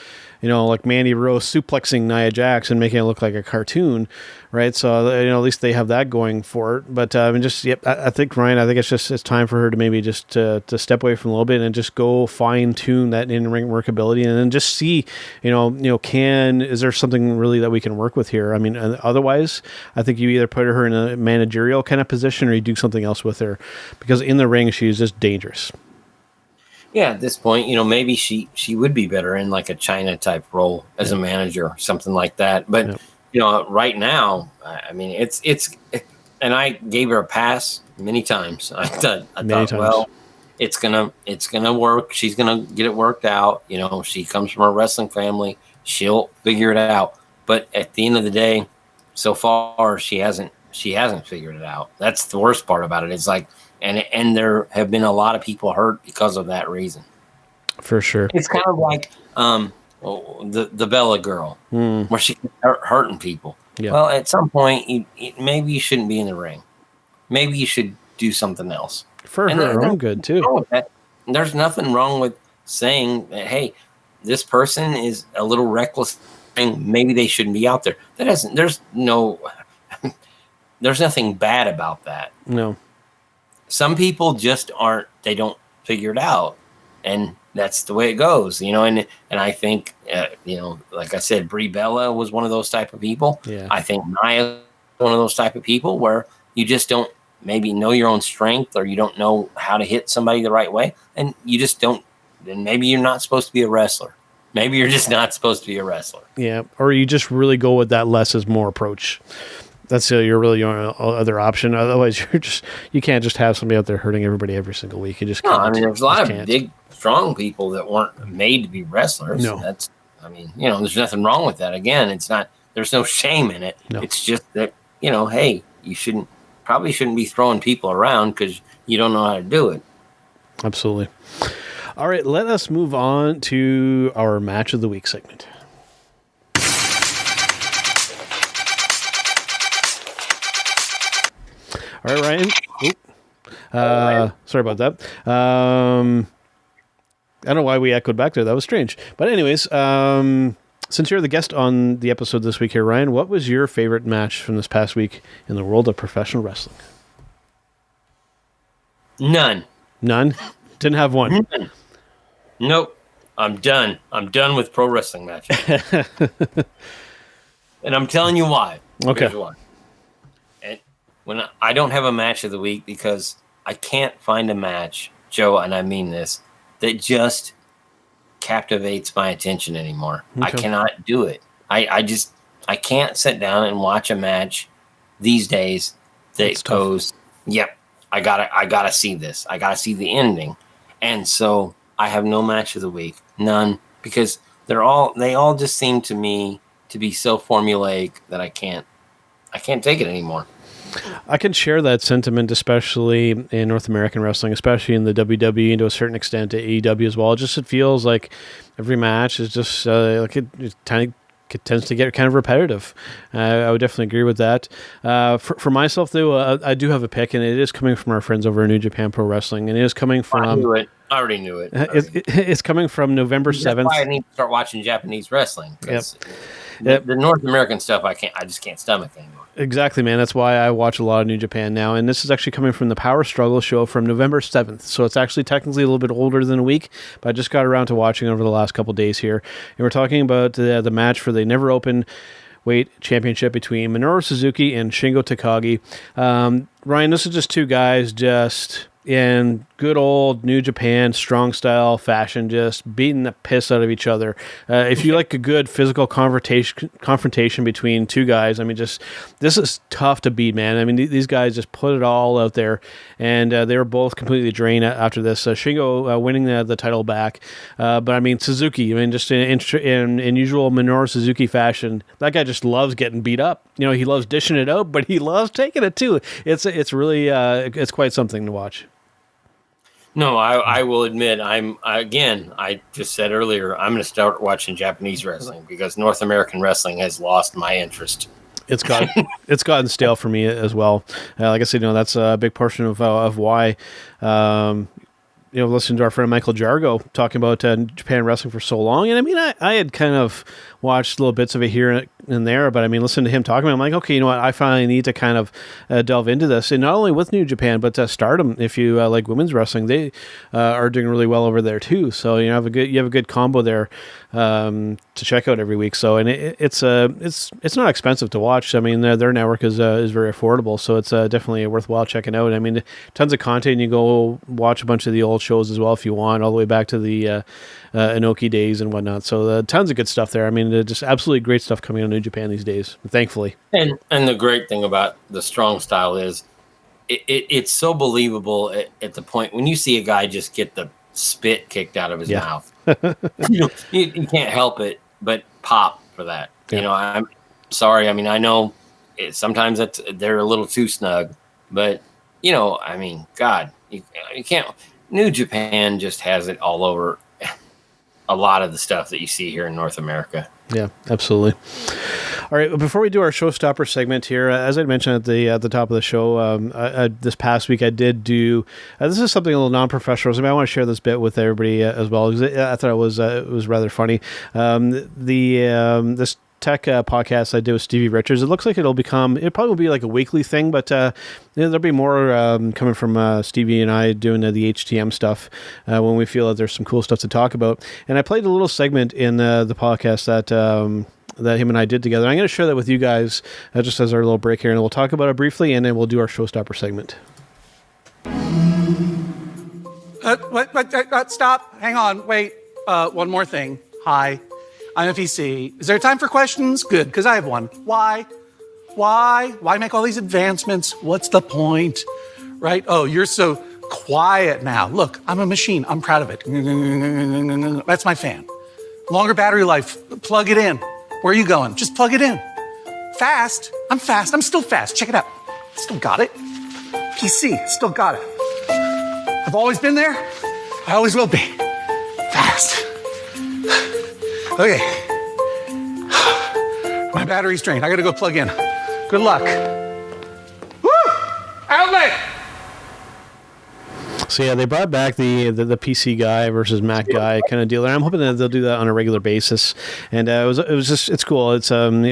like Mandy Rose suplexing Nia Jax and making it look like a cartoon, right? So, at least they have that going for it. But, I think, Ryan, it's time for her to maybe just to step away from a little bit and just go fine tune that in-ring workability and then just see, is there something really that we can work with here? I mean, otherwise, I think you either put her in a managerial kind of position or you do something else with her because in the ring, she's just dangerous. Yeah, at this point, maybe she would be better in like a China type role as a manager or something like that. But, right now, I mean, it's and I gave her a pass many times. I thought, well, it's gonna work. She's gonna get it worked out. She comes from a wrestling family. She'll figure it out. But at the end of the day, so far she hasn't figured it out. That's the worst part about it. It's like, and there have been a lot of people hurt because of that reason. For sure. It's kind of like the Bella girl, where she hurting people. Yeah. Well, at some point, maybe you shouldn't be in the ring. Maybe you should do something else. For her own good, too. There's nothing wrong with saying that, hey, this person is a little reckless. Maybe they shouldn't be out there. There's nothing bad about that. No. Some people just aren't, they don't figure it out. And that's the way it goes, and I think, like I said, Brie Bella was one of those type of people. Yeah. I think Nia one of those type of people where you just don't maybe know your own strength, or you don't know how to hit somebody the right way, and you just don't. Then maybe you're not supposed to be a wrestler. Maybe you're just not supposed to be a wrestler. Yeah, or you just really go with that less is more approach. That's your really your other option. Otherwise, you can't just have somebody out there hurting everybody every single week. You just can't. No, I mean, there's a lot of big, strong people that weren't made to be wrestlers. No, there's nothing wrong with that. Again, it's not. There's no shame in it. No. It's just that hey, you probably shouldn't be throwing people around because you don't know how to do it. Absolutely. All right, let us move on to our match of the week segment. All right, Ryan. Sorry about that. I don't know why we echoed back there. That was strange. But anyways, since you're the guest on the episode this week here, Ryan, what was your favorite match from this past week in the world of professional wrestling? None. Didn't have one. None. Nope. I'm done. I'm done with pro wrestling matches. And I'm telling you why. Okay. Here's why. And when I don't have a match of the week because I can't find a match, Joe, and I mean this, that just captivates my attention anymore. Okay. I cannot do it. I can't sit down and watch a match these days that goes, yep, I gotta see this. I gotta see the ending. And so I have no match of the week. None. Because they all just seem to me to be so formulaic that I can't take it anymore. I can share that sentiment, especially in North American wrestling, especially in the WWE and to a certain extent to AEW as well. It feels like every match is just it tends to get kind of repetitive. I would definitely agree with that. For myself, though, I do have a pick, and it is coming from our friends over at New Japan Pro Wrestling, and it is coming from... I already knew it. It's coming from November 7th. That's why I need to start watching Japanese wrestling. Yep. The North American stuff, I just can't stomach anymore. Exactly, man. That's why I watch a lot of New Japan now. And this is actually coming from the Power Struggle show from November 7th. So it's actually technically a little bit older than a week, but I just got around to watching over the last couple of days here. And we're talking about the match for the Never Open Weight Championship between Minoru Suzuki and Shingo Takagi. Ryan, this is just two guys just in good old New Japan strong style fashion, just beating the piss out of each other. If you like a good physical confrontation between two guys, I mean, this is tough to beat, man. I mean, these guys just put it all out there, and they were both completely drained after this. Shingo winning the title back, but I mean, Suzuki, I mean, just in usual Minoru Suzuki fashion, that guy just loves getting beat up. He loves dishing it out, but he loves taking it too. It's really it's quite something to watch. No, I will admit I just said earlier, I'm going to start watching Japanese wrestling because North American wrestling has lost my interest. It's gotten stale for me as well. Like I said, that's a big portion of why. Listening to our friend Michael Jargo talking about Japan wrestling for so long. And I mean, I had kind of watched little bits of it here and there, but I mean, listening to him talking, I'm like, okay, you know what? I finally need to kind of delve into this. And not only with New Japan, but Stardom, if you like women's wrestling, they are doing really well over there too. So you have a good combo there to check out every week. So, and it's not expensive to watch. I mean, their network is very affordable. So it's definitely worthwhile checking out. I mean, tons of content. You go watch a bunch of the old shows as well if you want, all the way back to the Inoki days and whatnot. So tons of good stuff there. I mean, just absolutely great stuff coming out of New Japan these days, thankfully. And the great thing about the strong style is it's so believable at the point when you see a guy just get the spit kicked out of his mouth. You can't help it but pop for that. I'm sorry. I mean, I know sometimes they're a little too snug. But, I mean, God, you can't. New Japan just has it all over a lot of the stuff that you see here in North America. Yeah, absolutely. All right, before we do our Showstopper segment here, as I mentioned at the top of the show, this past week I did do. This is something a little non-professional. I want to share this bit with everybody as well, because I thought it was rather funny. This tech podcast I did with Stevie Richards. It looks like it'll probably be like a weekly thing, but there'll be more coming from Stevie and I doing the HTM stuff when we feel that there's some cool stuff to talk about. And I played a little segment in the podcast that him and I did together. I'm going to share that with you guys just as our little break here, and we'll talk about it briefly, and then we'll do our Showstopper segment. Stop. Hang on. Wait. One more thing. Hi. I'm FEC. Is there time for questions? Good, because I have one. Why? Why make all these advancements? What's the point? Right? Oh, you're so quiet now. Look, I'm a machine. I'm proud of it. That's my fan. Longer battery life. Plug it in. Where are you going? Just plug it in. Fast. I'm fast. I'm still fast. Check it out. Still got it. PC. Still got it. I've always been there. I always will be. Fast. Okay. My battery's drained. I gotta go plug in. Good luck. Woo! Outlet! So yeah, they brought back the PC guy versus Mac guy kind of deal, and I'm hoping that they'll do that on a regular basis. And it's cool. It's they're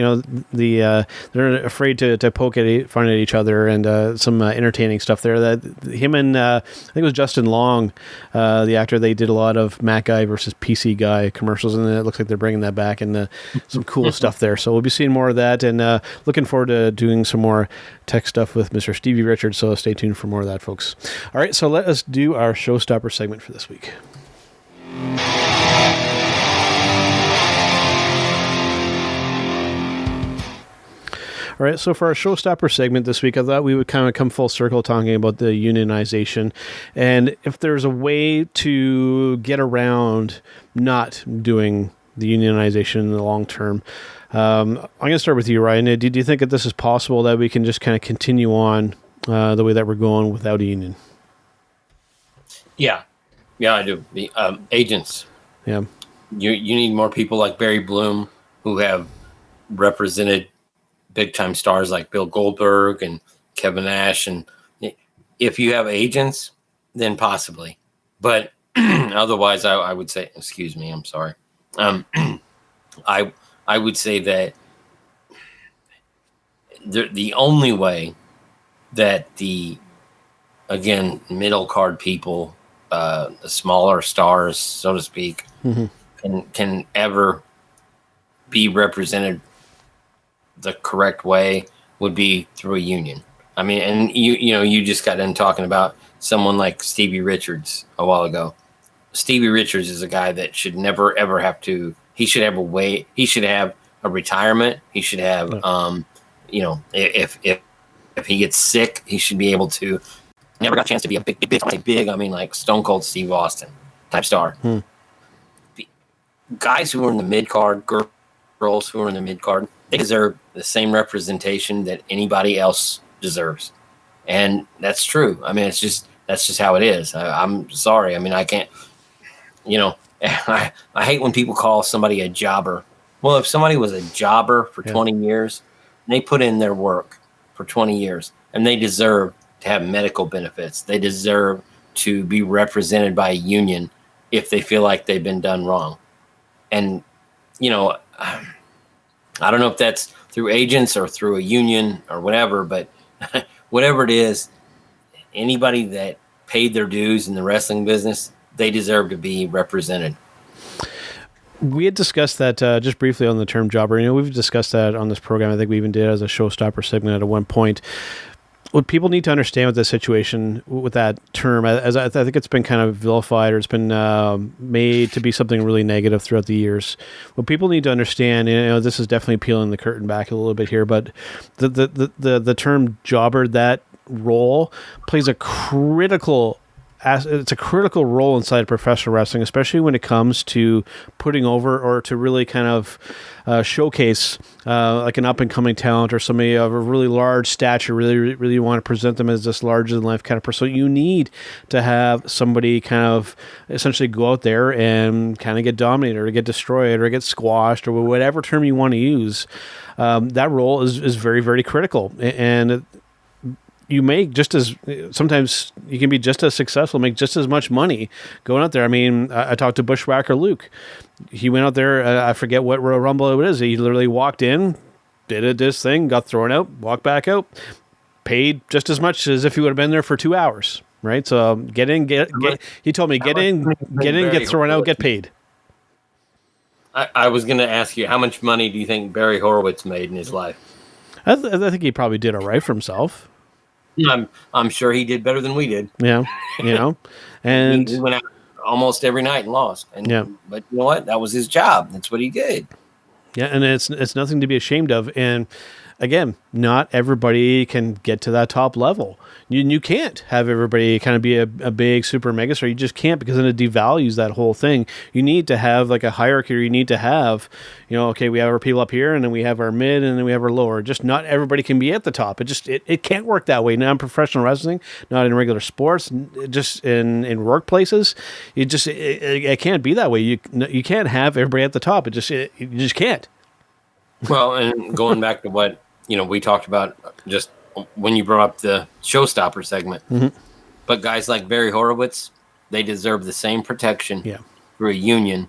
afraid to poke fun at each other, and some entertaining stuff there. That him and I think it was Justin Long, the actor. They did a lot of Mac guy versus PC guy commercials, and it looks like they're bringing that back, and some cool stuff there. So we'll be seeing more of that, and looking forward to doing some more tech stuff with Mr. Stevie Richards. So stay tuned for more of that, folks. All right, so let us do our Showstopper segment for this week. All right, so for our Showstopper segment this week, I thought we would kind of come full circle talking about the unionization, and if there's a way to get around not doing the unionization in the long term. I'm going to start with you, Ryan. Do you think that this is possible, that we can just kind of continue on the way that we're going without a union? Yeah, I do. The agents. Yeah, you need more people like Barry Bloom, who have represented big time stars like Bill Goldberg and Kevin Nash. And if you have agents, then possibly. But otherwise, I would say, excuse me, I'm sorry. I would say that the only way that the middle card people, the smaller stars, so to speak, can ever be represented the correct way would be through a union. I mean, and you just got done talking about someone like Stevie Richards a while ago. Stevie Richards is a guy that should never ever have to. He should have a way. He should have a retirement. He should have, if he gets sick, he should be able to. Never got a chance to be a big. I mean, like Stone Cold Steve Austin type star. The guys who are in the mid card, girls who are in the mid card, they deserve the same representation that anybody else deserves, and that's true. I mean, that's just how it is. I'm sorry. I mean, I can't. I hate when people call somebody a jobber. Well, if somebody was a jobber for 20 years, they put in their work for 20 years, and they deserve to have medical benefits. They deserve to be represented by a union if they feel like they've been done wrong. And, I don't know if that's through agents or through a union or whatever, but whatever it is, anybody that paid their dues in the wrestling business, they deserve to be represented. We had discussed that just briefly on the term jobber. We've discussed that on this program. I think we even did as a Showstopper segment at one point. What people need to understand with this situation, with that term, as I think it's been kind of vilified, or it's been made to be something really negative throughout the years. What people need to understand, this is definitely peeling the curtain back a little bit here, but the term jobber, that role plays a critical it's a critical role inside professional wrestling, especially when it comes to putting over or to really kind of showcase like an up-and-coming talent or somebody of a really large stature, really want to present them as this larger-than-life kind of person. So you need to have somebody kind of essentially go out there and kind of get dominated or get destroyed or get squashed or whatever term you want to use. That role is very, very critical. And you make just as, sometimes you can be just as successful, make just as much money going out there. I mean, I talked to Bushwhacker Luke. He went out there, I forget what Royal Rumble it is. He literally walked in, did this thing, got thrown out, walked back out, paid just as much as if he would have been there for 2 hours, right? So get in, he told me, get in, get thrown out, get paid. I was going to ask you, how much money do you think Barry Horowitz made in his life? I think he probably did all right for himself. I'm sure he did better than we did. Yeah, and he went out almost every night and lost. But you know what? That was his job. That's what he did. Yeah, and it's nothing to be ashamed of. And again, not everybody can get to that top level. You can't have everybody kind of be a big super mega star. You just can't, because then it devalues that whole thing. You need to have like a hierarchy. Or you need to have, okay, we have our people up here, and then we have our mid, and then we have our lower. Just not everybody can be at the top. It can't work that way. Not in professional wrestling, not in regular sports, just in workplaces. It can't be that way. You can't have everybody at the top. You just can't. Well, and going back to what we talked about just when you brought up the Showstopper segment, but guys like Barry Horowitz, they deserve the same protection through a union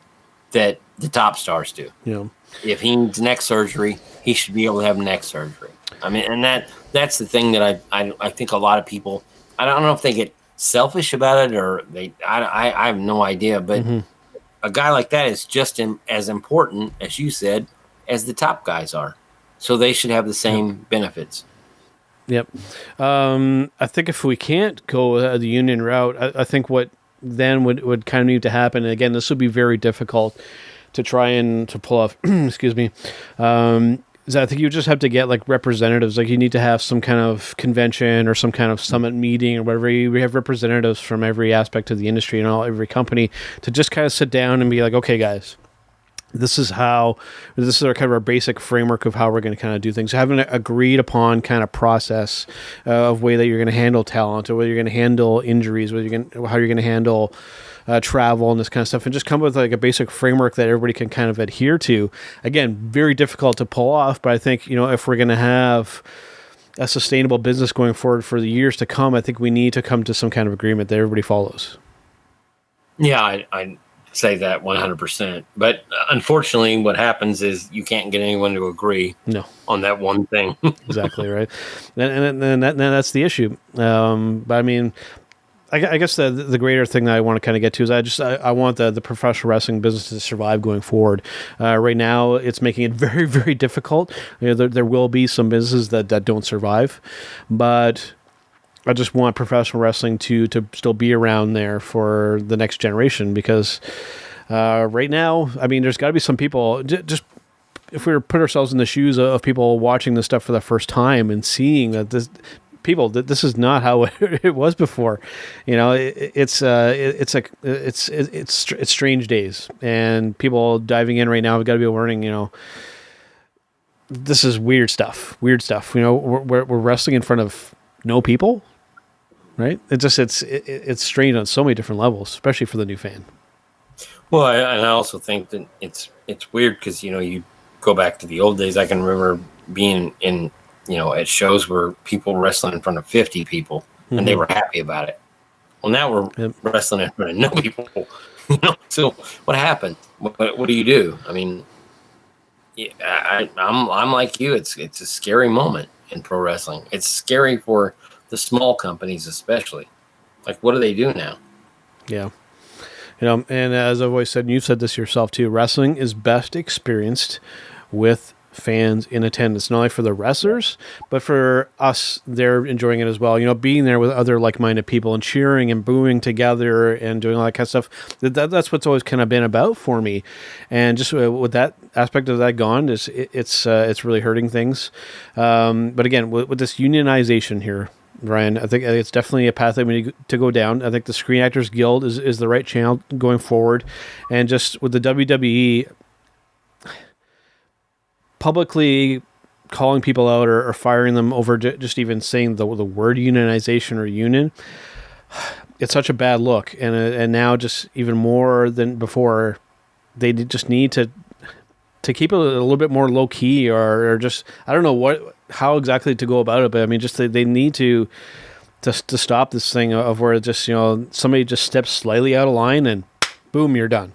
that the top stars do. Yeah. If he needs neck surgery, he should be able to have neck surgery. I mean, and that's the thing that I think a lot of people, I don't know if they get selfish about it or I have no idea, but a guy like that is just as important, as you said, as the top guys are. So they should have the same benefits. Yep. I think if we can't go the union route, I think what then would kind of need to happen, and again, this would be very difficult to try and to pull off, excuse me, is I think you just have to get like representatives. Like you need to have some kind of convention or some kind of summit meeting or whatever. We have representatives from every aspect of the industry and every company to just kind of sit down and be like, okay, guys, this is our kind of our basic framework of how we're going to kind of do things. Having an agreed upon kind of process of way that you're going to handle talent, or whether you're going to how you're going to handle travel and this kind of stuff, and just come with like a basic framework that everybody can kind of adhere to. Again, very difficult to pull off, but I think, if we're going to have a sustainable business going forward for the years to come, I think we need to come to some kind of agreement that everybody follows. Yeah, I say that 100%. But unfortunately, what happens is you can't get anyone to agree on that one thing. Exactly, right. And that's the issue. But I mean, I guess the greater thing that I want to kind of get to is I want the professional wrestling business to survive going forward. Right now, it's making it very, very difficult. There will be some businesses that don't survive, but I just want professional wrestling to still be around there for the next generation, because right now, I mean, there's got to be some people, just if we were to put ourselves in the shoes of people watching this stuff for the first time and seeing that this is not how it was before. It's strange days, and people diving in right now have got to be learning, this is weird stuff. We're wrestling in front of no people. Right? It's strained on so many different levels, especially for the new fan. Well, I also think that it's weird because, you go back to the old days. I can remember being in, at shows where people were wrestling in front of 50 people and they were happy about it. Well, now we're wrestling in front of no people. So what happened? What do you do? I mean, I'm like you. It's a scary moment in pro wrestling. It's scary for the small companies, especially. Like, what do they do now? Yeah. And as I've always said, and you've said this yourself too, wrestling is best experienced with fans in attendance, not only for the wrestlers, but for us, they're enjoying it as well. Being there with other like-minded people and cheering and booing together and doing all that kind of stuff. That's what's always kind of been about for me. And just with that aspect of that gone, it's really hurting things. But again, with this unionization here, Ryan. I think it's definitely a path that we need to go down. I think the Screen Actors Guild is the right channel going forward. And just with the WWE publicly calling people out or firing them over just even saying the word unionization or union, it's such a bad look. And now just even more than before, they just need to keep it a little bit more low key or just, I don't know how exactly to go about it, but I mean, just they need to stop this thing of where just, somebody just steps slightly out of line and boom, you're done.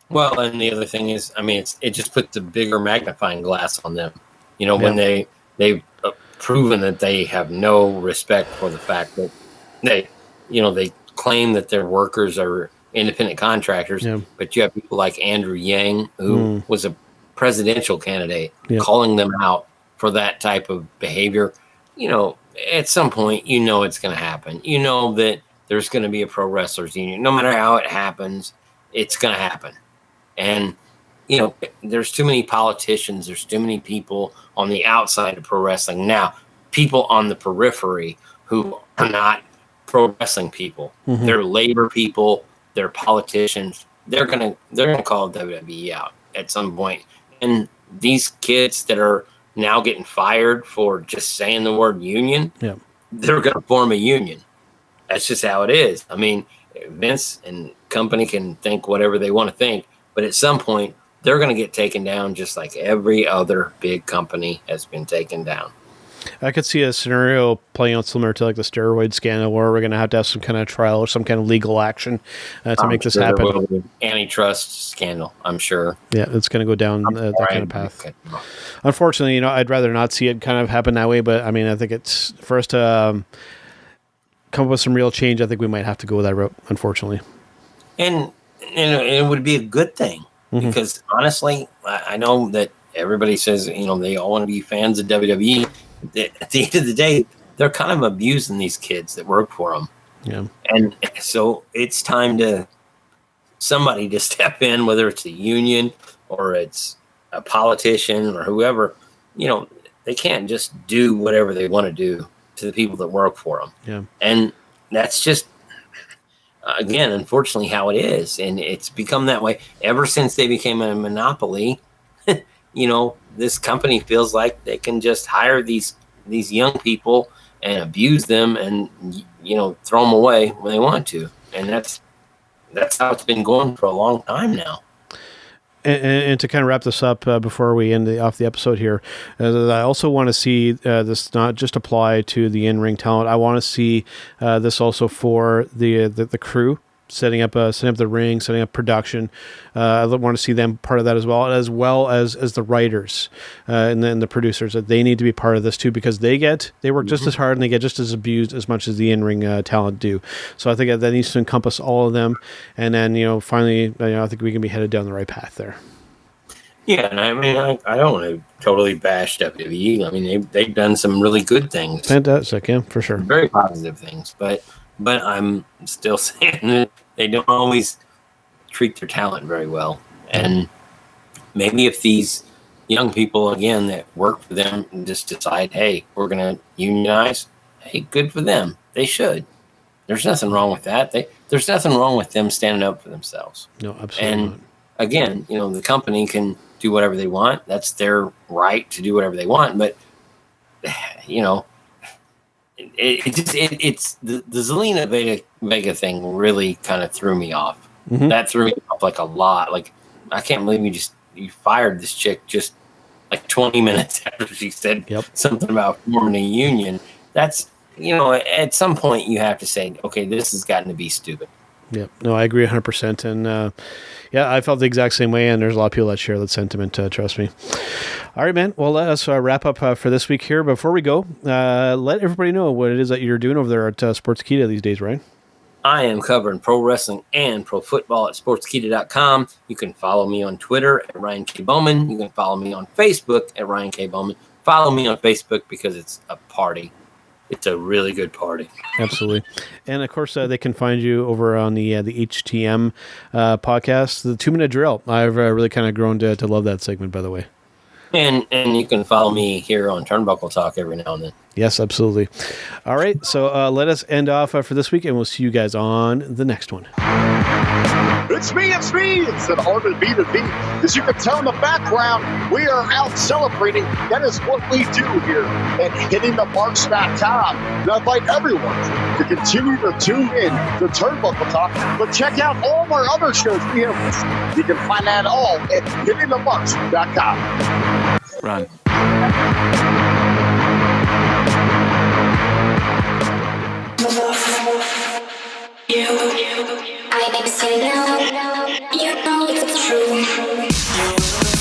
Well, and the other thing is, I mean, it just puts a bigger magnifying glass on them. When they've proven that they have no respect for the fact that they claim that their workers are independent contractors, but you have people like Andrew Yang, who was a presidential candidate, calling them out for that type of behavior. At some point, it's going to happen. That there's going to be a pro wrestlers union. No matter how it happens, it's going to happen. And, there's too many politicians. There's too many people on the outside of pro wrestling. Now, people on the periphery who are not pro wrestling people. Mm-hmm. They're labor people. They're politicians. They're gonna call WWE out at some point. And these kids that are now getting fired for just saying the word union, they're going to form a union. That's just how it is. I mean, Vince and company can think whatever they want to think, but at some point, they're going to get taken down just like every other big company has been taken down. I could see a scenario playing out similar to like the steroid scandal where we're going to have some kind of trial or some kind of legal action to make this happen. Antitrust scandal, I'm sure. Yeah, it's going to go down that kind of path. Unfortunately, I'd rather not see it kind of happen that way, but I mean, I think it's for us to come up with some real change. I think we might have to go that route, unfortunately. And it would be a good thing because honestly, I know that everybody says, they all want to be fans of WWE. At the end of the day, they're kind of abusing these kids that work for them. Yeah. And so it's time to somebody to step in, whether it's a union or it's a politician or whoever. They can't just do whatever they want to do to the people that work for them. Yeah. And that's just, again, unfortunately how it is. And it's become that way ever since they became a monopoly. This company feels like they can just hire these young people and abuse them and, throw them away when they want to. And that's how it's been going for a long time now. And to kind of wrap this up before we end off the episode here, I also want to see this not just apply to the in-ring talent. I want to see this also for the crew. Setting up the ring, setting up production. I want to see them part of that as well as the writers and then the producers. That they need to be part of this too because they work just as hard and they get just as abused as much as the in-ring talent do. So I think that needs to encompass all of them. And then finally, I think we can be headed down the right path there. Yeah, and I mean, I don't want to totally bash WWE. I mean, they've done some really good things. Fantastic, yeah, for sure. Very positive things, but I'm still saying that they don't always treat their talent very well. And maybe if these young people, again, that work for them just decide, hey, we're going to unionize, hey, good for them. They should. There's nothing wrong with that. There's nothing wrong with them standing up for themselves. No, absolutely not. Again, the company can do whatever they want. That's their right to do whatever they want. But, it's the Zelina Vega thing really kind of threw me off. Mm-hmm. That threw me off like a lot. Like, I can't believe you fired this chick just like 20 minutes after she said something about forming a union. That's, at some point you have to say, okay, this has gotten to be stupid. Yeah, no, I agree 100%. And I felt the exact same way. And there's a lot of people that share that sentiment, trust me. All right, man. Well, let us wrap up for this week here. Before we go, let everybody know what it is that you're doing over there at Sportskeeda these days, Ryan. I am covering pro wrestling and pro football at sportskeeda.com. You can follow me on Twitter at Ryan K Boman. You can follow me on Facebook at Ryan K Boman. Follow me on Facebook because it's a party. It's a really good party. Absolutely. And of course, they can find you over on the HTM podcast, the 2-minute drill. I've really kind of grown to love that segment, by the way. And you can follow me here on Turnbuckle Talk every now and then. Yes, absolutely. All right, so let us end off for this week, and we'll see you guys on the next one. It's me. It's an order to be the beat. As you can tell in the background, we are out celebrating. That is what we do here at hittingthemarks.com. And I invite everyone to continue to tune in to Turnbuckle Talk, but check out all of our other shows we have. You can find that all at hittingthemarks.com. Run. I make say no, you know it's true. You know it's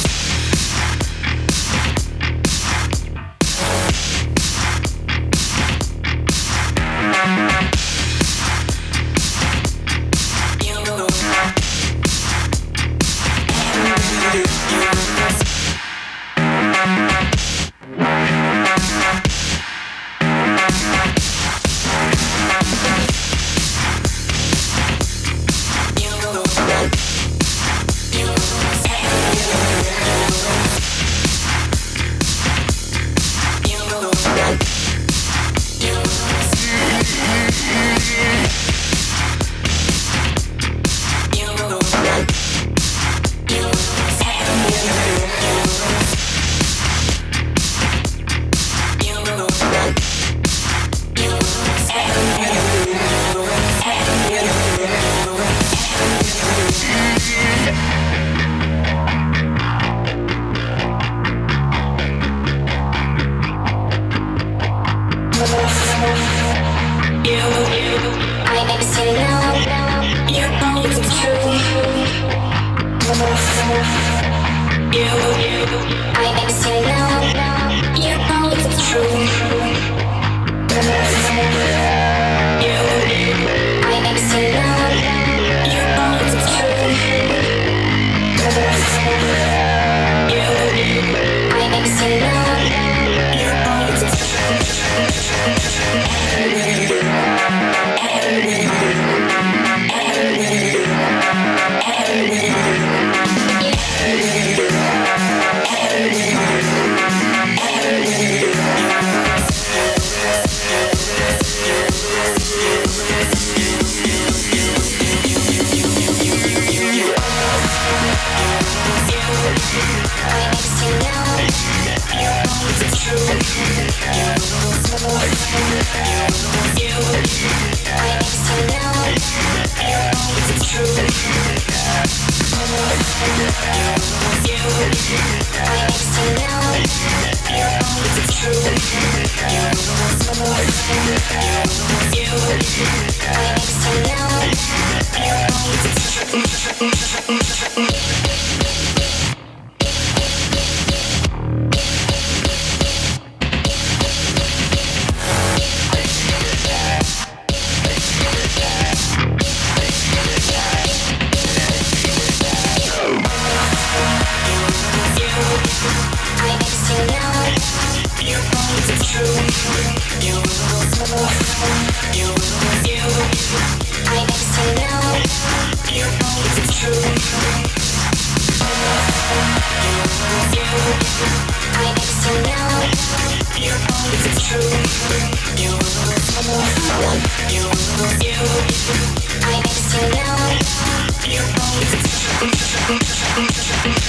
true.